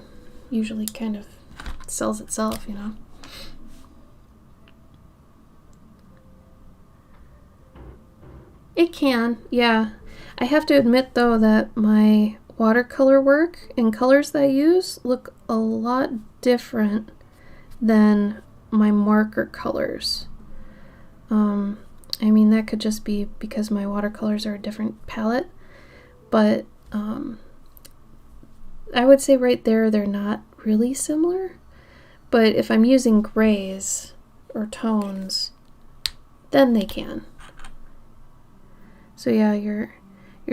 usually kind of sells itself, It can, yeah. I have to admit, though, that my watercolor work and colors that I use look a lot different than my marker colors. I mean, that could just be because my watercolors are a different palette, but I would say right there they're not really similar. But if I'm using grays or tones, then they can. So yeah, your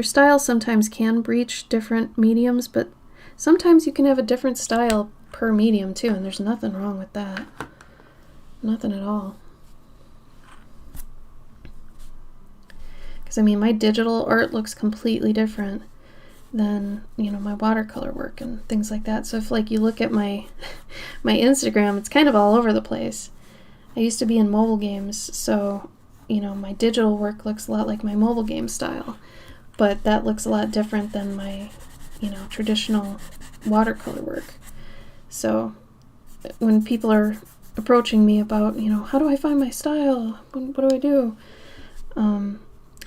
style sometimes can breach different mediums, but sometimes you can have a different style per medium too, and there's nothing wrong with that. Nothing at all. Because I mean, my digital art looks completely different than, you know, my watercolor work and things like that. So if like you look at my Instagram, it's kind of all over the place. I used to be in mobile games, so you know, my digital work looks a lot like my mobile game style, but that looks a lot different than my, you know, traditional watercolor work. So when people are approaching me about, you know, how do I find my style? What do I do?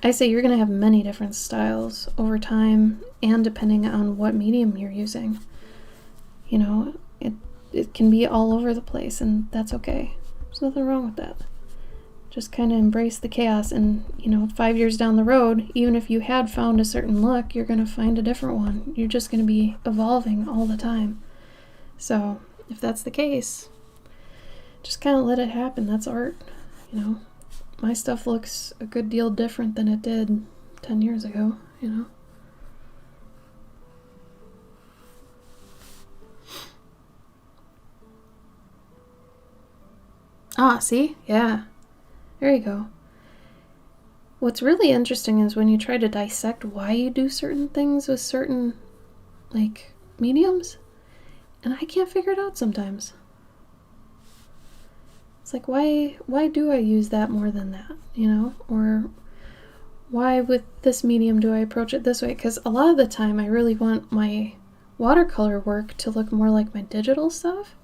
I say you're going to have many different styles over time and depending on what medium you're using. You know, it can be all over the place, and that's okay. There's nothing wrong with that. Just kind of embrace the chaos, and, you know, 5 years down the road, even if you had found a certain look, you're going to find a different one. You're just going to be evolving all the time. So if that's the case, just kind of let it happen. That's art, you know. My stuff looks a good deal different than it did 10 years ago, you know. Ah, see? Yeah. There you go. What's really interesting is when you try to dissect why you do certain things with certain, like, mediums, and I can't figure it out sometimes. It's like, why do I use that more than that, you know? Or why with this medium do I approach it this way? Because a lot of the time I really want my watercolor work to look more like my digital stuff.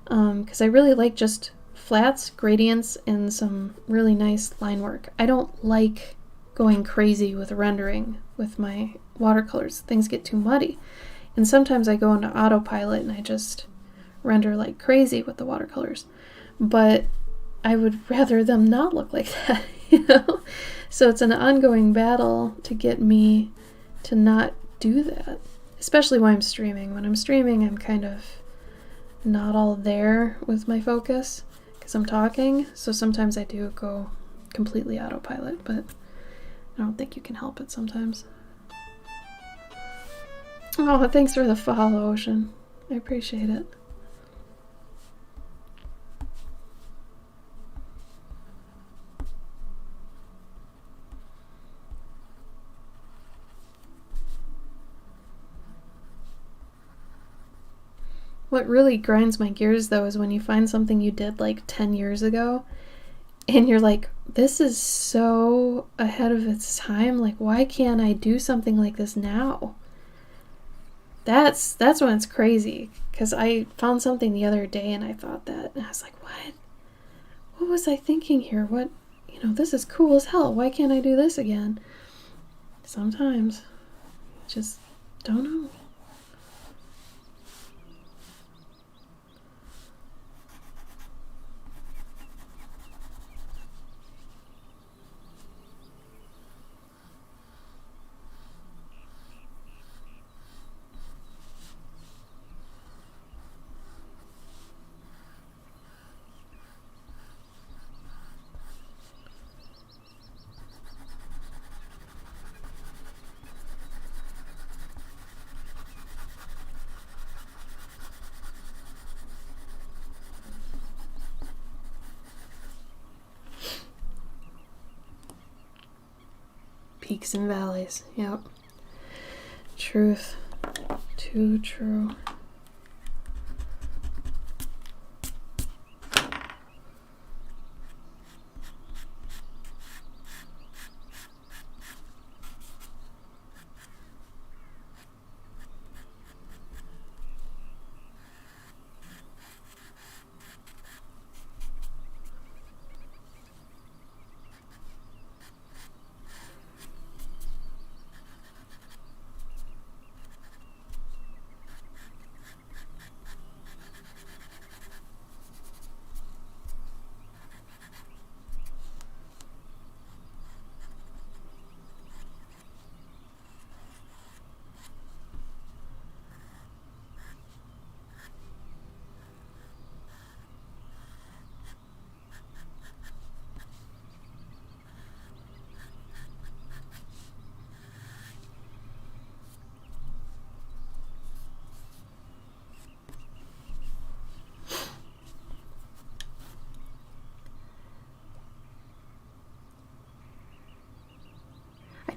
Because I really like just flats, gradients, and some really nice line work. I don't like going crazy with rendering with my watercolors. Things get too muddy. And sometimes I go into autopilot and I just render like crazy with the watercolors. But I would rather them not look like that, you know? So it's an ongoing battle to get me to not do that, especially when I'm streaming. When I'm streaming, I'm kind of not all there with my focus because I'm talking, so sometimes I do go completely autopilot, but I don't think you can help it sometimes. Oh, thanks for the follow, Ocean. I appreciate it. What really grinds my gears, though, is when you find something you did like 10 years ago and you're like, this is so ahead of its time. Like, why can't I do something like this now? That's when it's crazy, because I found something the other day and I thought that, and I was like, what was I thinking here? What, you know, this is cool as hell. Why can't I do this again? Sometimes. Just don't know. Peaks and valleys. Yep. Truth. Too true.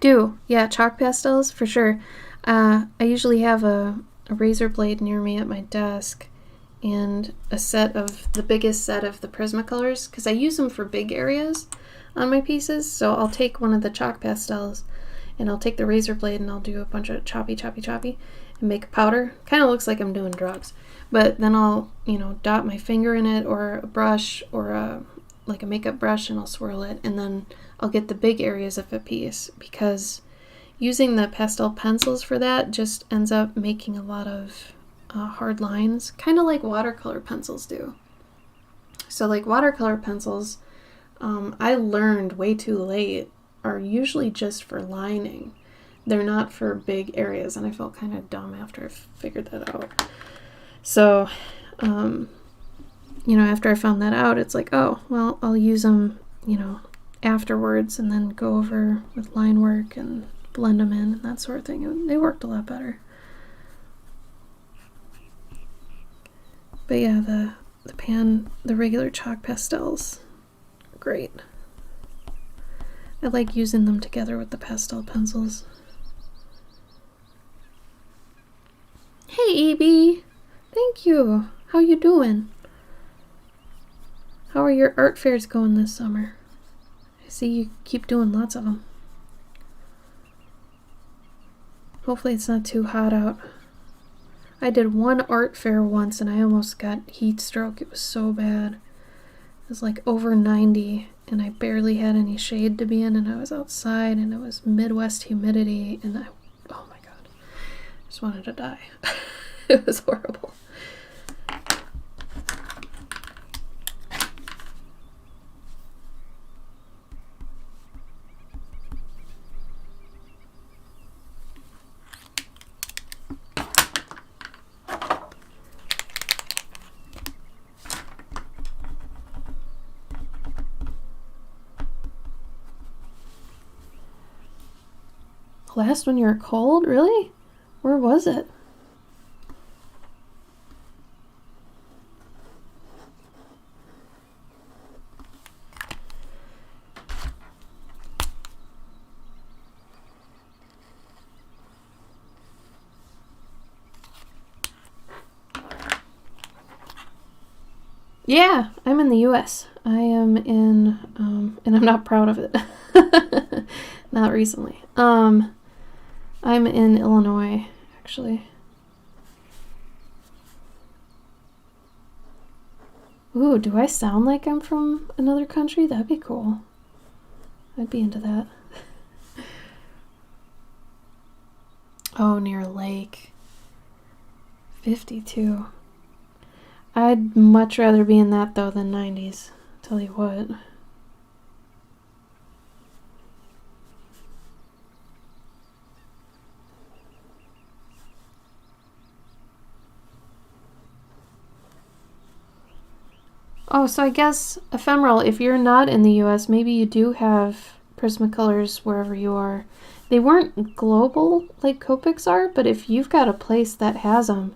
do. Yeah, chalk pastels for sure. I usually have a razor blade near me at my desk and the biggest set of the Prismacolors, because I use them for big areas on my pieces. So I'll take one of the chalk pastels and I'll take the razor blade and I'll do a bunch of choppy and make a powder. Kind of looks like I'm doing drugs. But then I'll, dot my finger in it, or a brush, or a makeup brush, and I'll swirl it, and then I'll get the big areas of a piece, because using the pastel pencils for that just ends up making a lot of hard lines, kind of like watercolor pencils do. So like watercolor pencils, I learned way too late, are usually just for lining. They're not for big areas, and I felt kind of dumb after I figured that out. So, after I found that out, it's like, oh, well, I'll use them, afterwards, and then go over with line work and blend them in and that sort of thing. And they worked a lot better. But yeah, the regular chalk pastels are great. I like using them together with the pastel pencils. Hey, Evie! Thank you! How you doing? How are your art fairs going this summer? I see you keep doing lots of them. Hopefully it's not too hot out. I did one art fair once and I almost got heat stroke. It was so bad. It was like over 90 and I barely had any shade to be in, and I was outside and it was Midwest humidity, and oh my god, I just wanted to die. It was horrible. Last when you were cold? Really? Where was it? Yeah, I'm in the US. I am in, and I'm not proud of it. Not recently. I'm in Illinois, actually. Ooh, do I sound like I'm from another country? That'd be cool. I'd be into that. Oh, near a lake. 52. I'd much rather be in that, though, than 90s. Tell you what. Oh, so I guess Ephemeral, if you're not in the US, maybe you do have Prismacolors wherever you are. They weren't global like Copics are, but if you've got a place that has them,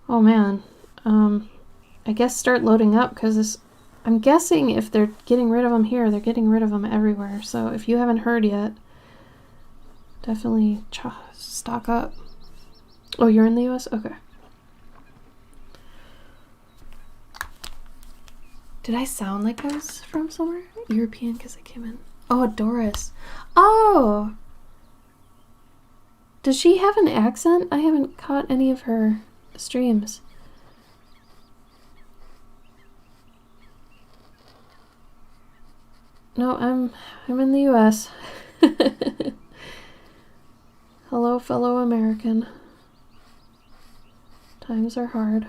oh man, I guess start loading up, because I'm guessing if they're getting rid of them here, they're getting rid of them everywhere. So if you haven't heard yet, definitely stock up. Oh, you're in the US? Okay. Did I sound like I was from somewhere? European, because I came in. Oh, Doris. Oh! Does she have an accent? I haven't caught any of her streams. No, I'm in the US. Hello, fellow American. Times are hard.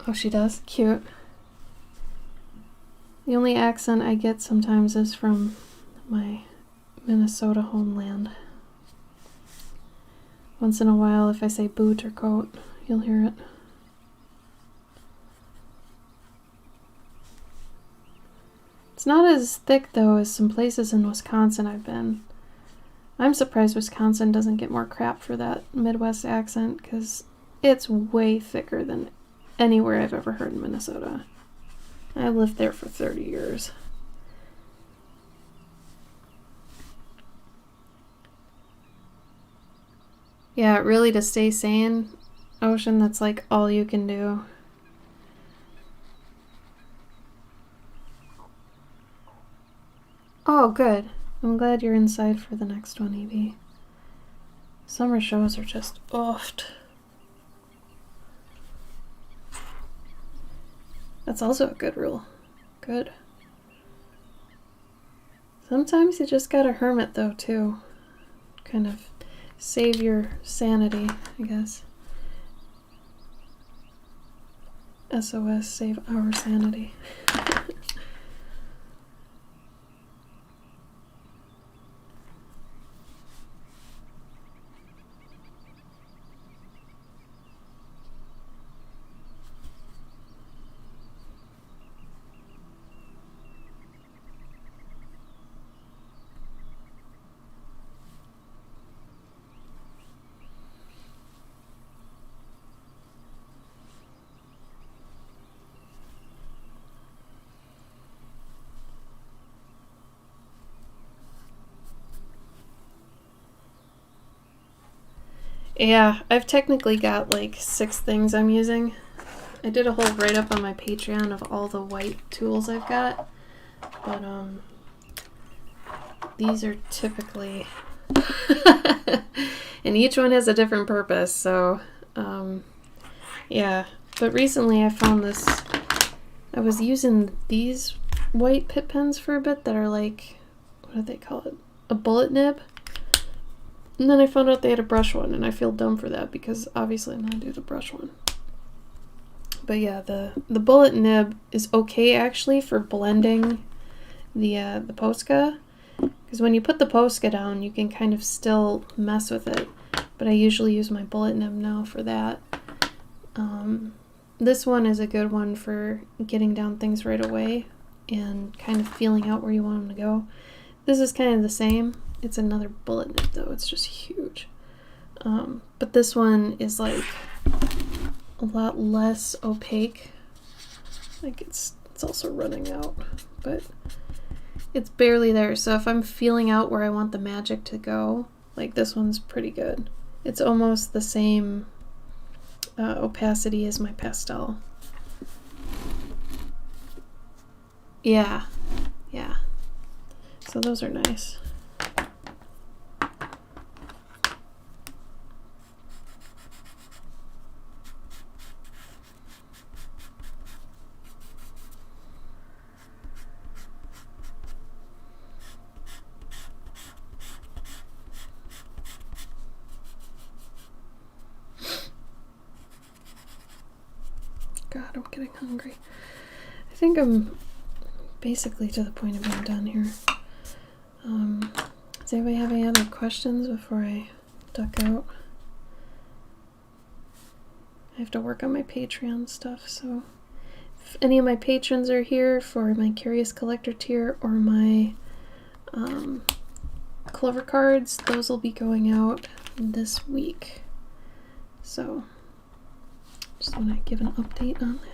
Oh, she does? Cute. The only accent I get sometimes is from my Minnesota homeland. Once in a while, if I say boot or coat, you'll hear it. It's not as thick, though, as some places in Wisconsin I've been. I'm surprised Wisconsin doesn't get more crap for that Midwest accent, because it's way thicker than anywhere I've ever heard in Minnesota. I lived there for 30 years. Yeah, really, to stay sane, Ocean, that's like all you can do. Oh, good. I'm glad you're inside for the next one, Evie. Summer shows are just oft. That's also a good rule. Good. Sometimes you just gotta hermit, though, too. Kind of save your sanity, I guess. SOS, save our sanity. Yeah, I've technically got like 6 things I'm using. I did a whole write-up on my Patreon of all the white tools I've got, but these are typically and each one has a different purpose, so yeah. But recently I found this, I was using these white Pitt pens for a bit that are like, what do they call it? A bullet nib. And then I found out they had a brush one, and I feel dumb for that because obviously I'm not gonna do the brush one. But yeah, the bullet nib is okay actually for blending the Posca, because when you put the Posca down, you can kind of still mess with it. But I usually use my bullet nib now for that. This one is a good one for getting down things right away and kind of feeling out where you want them to go. This is kind of the same. It's another bullet nib though, it's just huge. But this one is like a lot less opaque. Like it's also running out, but it's barely there. So if I'm feeling out where I want the magic to go, like this one's pretty good. It's almost the same opacity as my pastel. Yeah. So those are nice. God, I'm getting hungry. I think I'm basically to the point of being done here. Does anybody have any other questions before I duck out? I have to work on my Patreon stuff, so if any of my patrons are here for my Curious Collector tier or my Clover cards, those will be going out this week. So just want to give an update on that.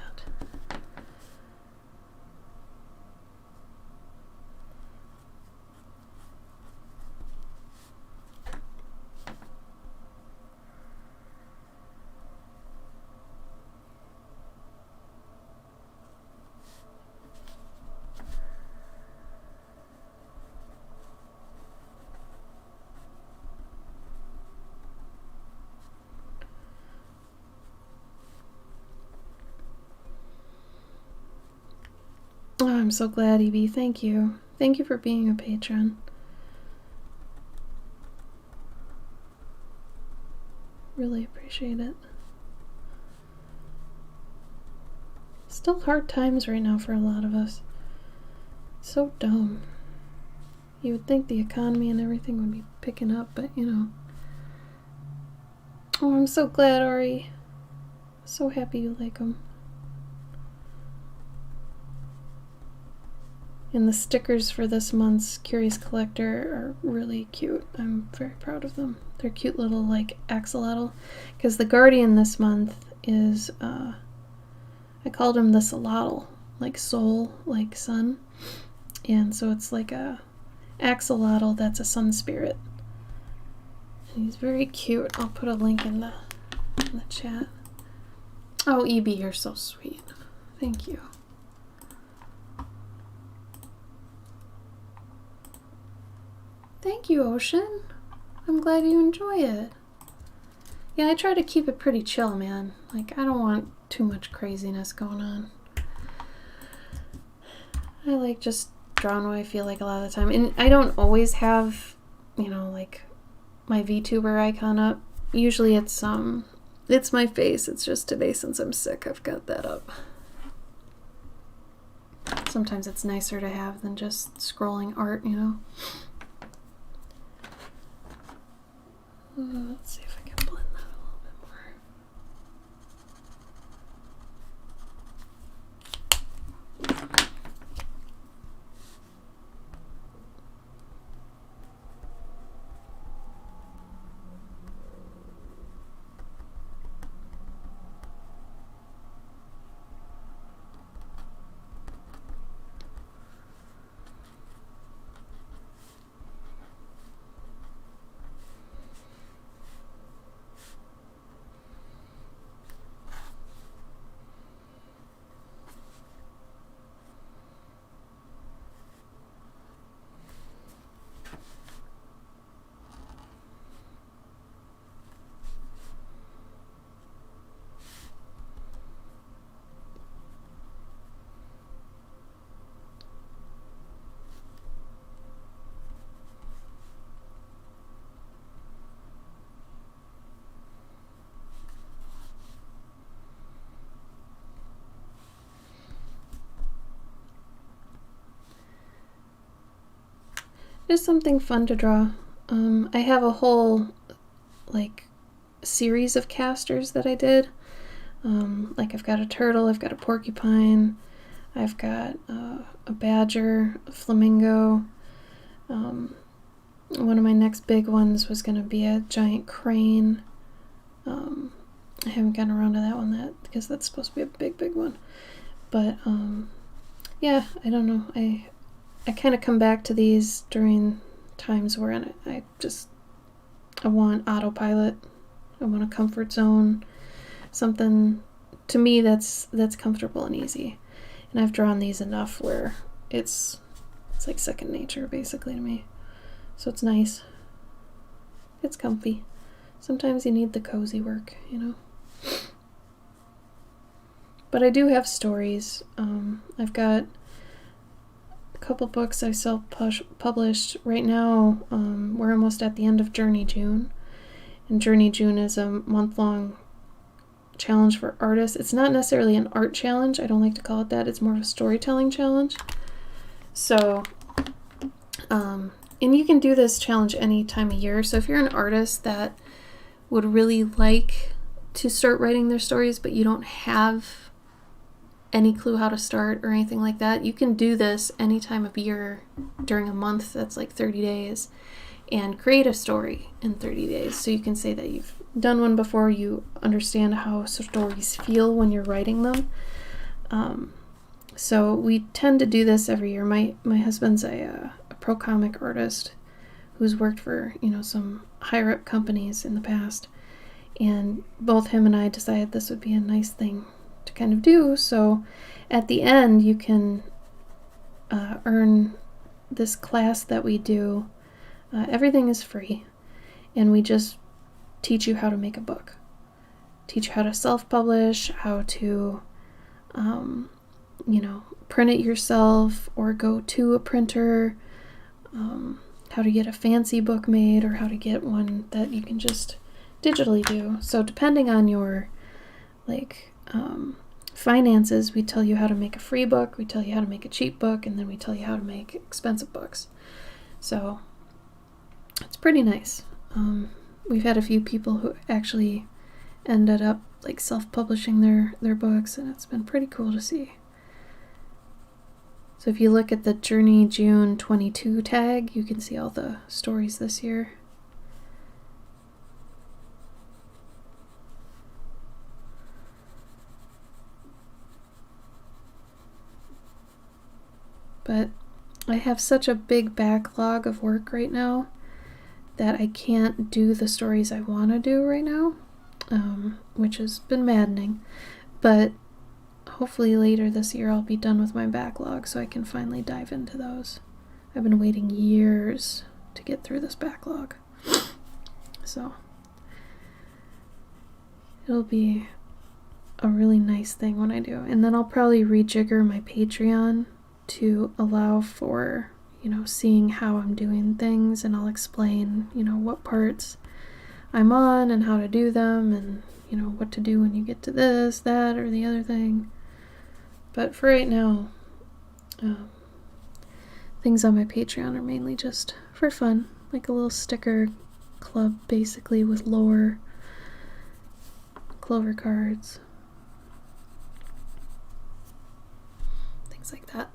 Oh, I'm so glad, Evie. Thank you. Thank you for being a patron. Really appreciate it. Still hard times right now for a lot of us. So dumb. You would think the economy and everything would be picking up, but you know. Oh, I'm so glad, Ari. So happy you like them. And the stickers for this month's Curious Collector are really cute. I'm very proud of them. They're cute little, like, axolotl. Because the guardian this month is, I called him the solotl, like soul, like sun. And so it's like a axolotl that's a sun spirit. And he's very cute. I'll put a link in the chat. Oh, EB, you're so sweet. Thank you. Thank you, Ocean. I'm glad you enjoy it. Yeah, I try to keep it pretty chill, man. Like, I don't want too much craziness going on. I like just drawing what I feel like a lot of the time. And I don't always have, you know, like my VTuber icon up. Usually it's my face. It's just today since I'm sick I've got that up. Sometimes it's nicer to have than just scrolling art, you know. Let's see if I can blend that a little bit more. Just something fun to draw. I have a whole, like, series of casters that I did. Like, I've got a turtle, I've got a porcupine, I've got a badger, a flamingo. One of my next big ones was going to be a giant crane. I haven't gotten around to that one because that's supposed to be a big one. But, yeah, I don't know. I kind of come back to these during times where I want autopilot. I want a comfort zone. Something, to me, that's comfortable and easy. And I've drawn these enough where it's like second nature, basically, to me. So it's nice. It's comfy. Sometimes you need the cozy work, you know? But I do have stories. I've got a couple books I self-published. Right now, we're almost at the end of Journey June. And Journey June is a month-long challenge for artists. It's not necessarily an art challenge. I don't like to call it that. It's more of a storytelling challenge. So, and you can do this challenge any time of year. So if you're an artist that would really like to start writing their stories, but you don't have any clue how to start or anything like that, you can do this any time of year during a month that's like 30 days and create a story in 30 days. So you can say that you've done one before, you understand how stories feel when you're writing them. So we tend to do this every year. My husband's a pro comic artist who's worked for, you know, some higher up companies in the past. And both him and I decided this would be a nice thing to kind of do. So at the end, you can earn this class that we do. Everything is free. And we just teach you how to make a book. Teach you how to self-publish, how to, print it yourself or go to a printer, how to get a fancy book made or how to get one that you can just digitally do. So depending on your finances, we tell you how to make a free book, we tell you how to make a cheap book, and then we tell you how to make expensive books. So it's pretty nice. we've had a few people who actually ended up like self-publishing their books, and it's been pretty cool to see. So if you look at the Journey June 22 tag, you can see all the stories this year. But I have such a big backlog of work right now that I can't do the stories I want to do right now, which has been maddening. But hopefully later this year I'll be done with my backlog so I can finally dive into those. I've been waiting years to get through this backlog. So it'll be a really nice thing when I do. And then I'll probably rejigger my Patreon to allow for, seeing how I'm doing things, and I'll explain, what parts I'm on and how to do them, and, what to do when you get to this, that, or the other thing. But for right now, things on my Patreon are mainly just for fun, like a little sticker club, basically, with lore, Clover cards, things like that.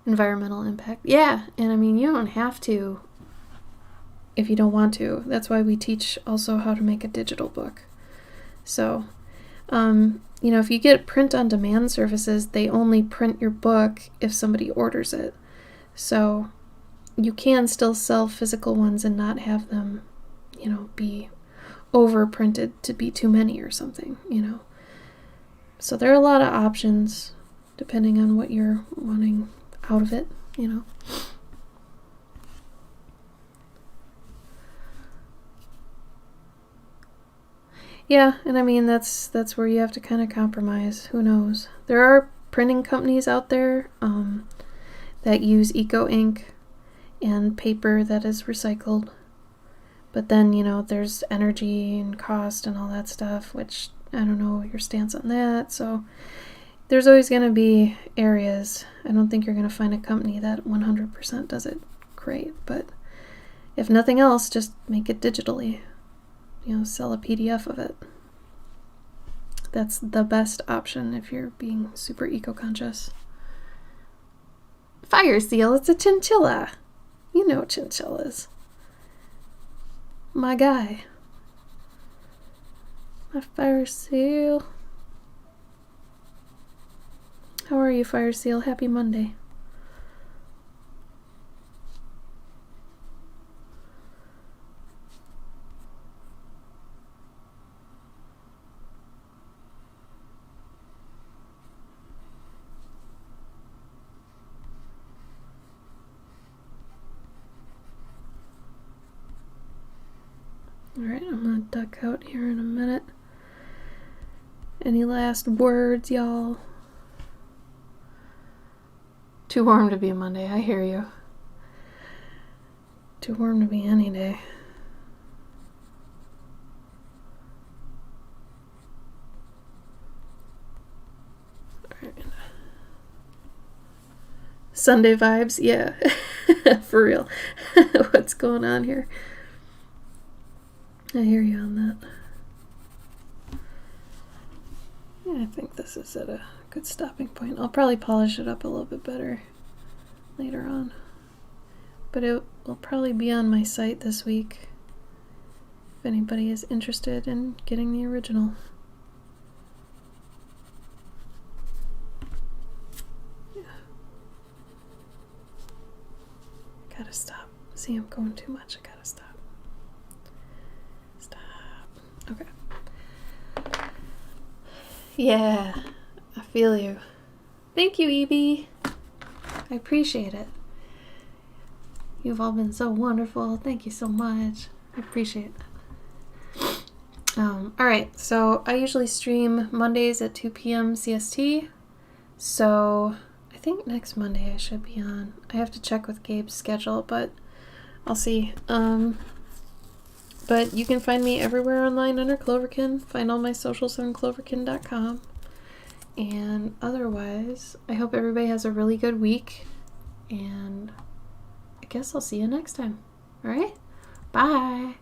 Environmental impact. Yeah, and I mean, you don't have to if you don't want to. That's why we teach also how to make a digital book. So, if you get print-on-demand services, they only print your book if somebody orders it. So you can still sell physical ones and not have them, be overprinted to be too many or something, So there are a lot of options depending on what you're wanting out of it, Yeah, and I mean, that's where you have to kind of compromise. Who knows? There are printing companies out there that use eco ink and paper that is recycled. But then, there's energy and cost and all that stuff, which I don't know your stance on that. So there's always going to be areas. I don't think you're going to find a company that 100% does it great. But if nothing else, just make it digitally. Sell a PDF of it. That's the best option if you're being super eco-conscious. Fire seal, it's a chinchilla. You know chinchillas. My guy. My fire seal. How are you, fire seal? Happy Monday. Alright, I'm gonna duck out here in a minute. Any last words, y'all? Too warm to be a Monday, I hear you. Too warm to be any day. Alright. Sunday vibes, yeah. For real. What's going on here? I hear you on that. Yeah, I think this is at a good stopping point. I'll probably polish it up a little bit better later on. But it will probably be on my site this week if anybody is interested in getting the original. Yeah. Gotta stop. See, I'm going too much. I gotta stop. Okay. Yeah, I feel you. Thank you, Evie. I appreciate it. You've all been so wonderful. Thank you so much. I appreciate it. Alright, so I usually stream Mondays at 2 p.m. CST. So I think next Monday I should be on. I have to check with Gabe's schedule, but I'll see. But you can find me everywhere online under Cloverkin. Find all my socials on cloverkin.com. And otherwise, I hope everybody has a really good week. And I guess I'll see you next time. All right? Bye.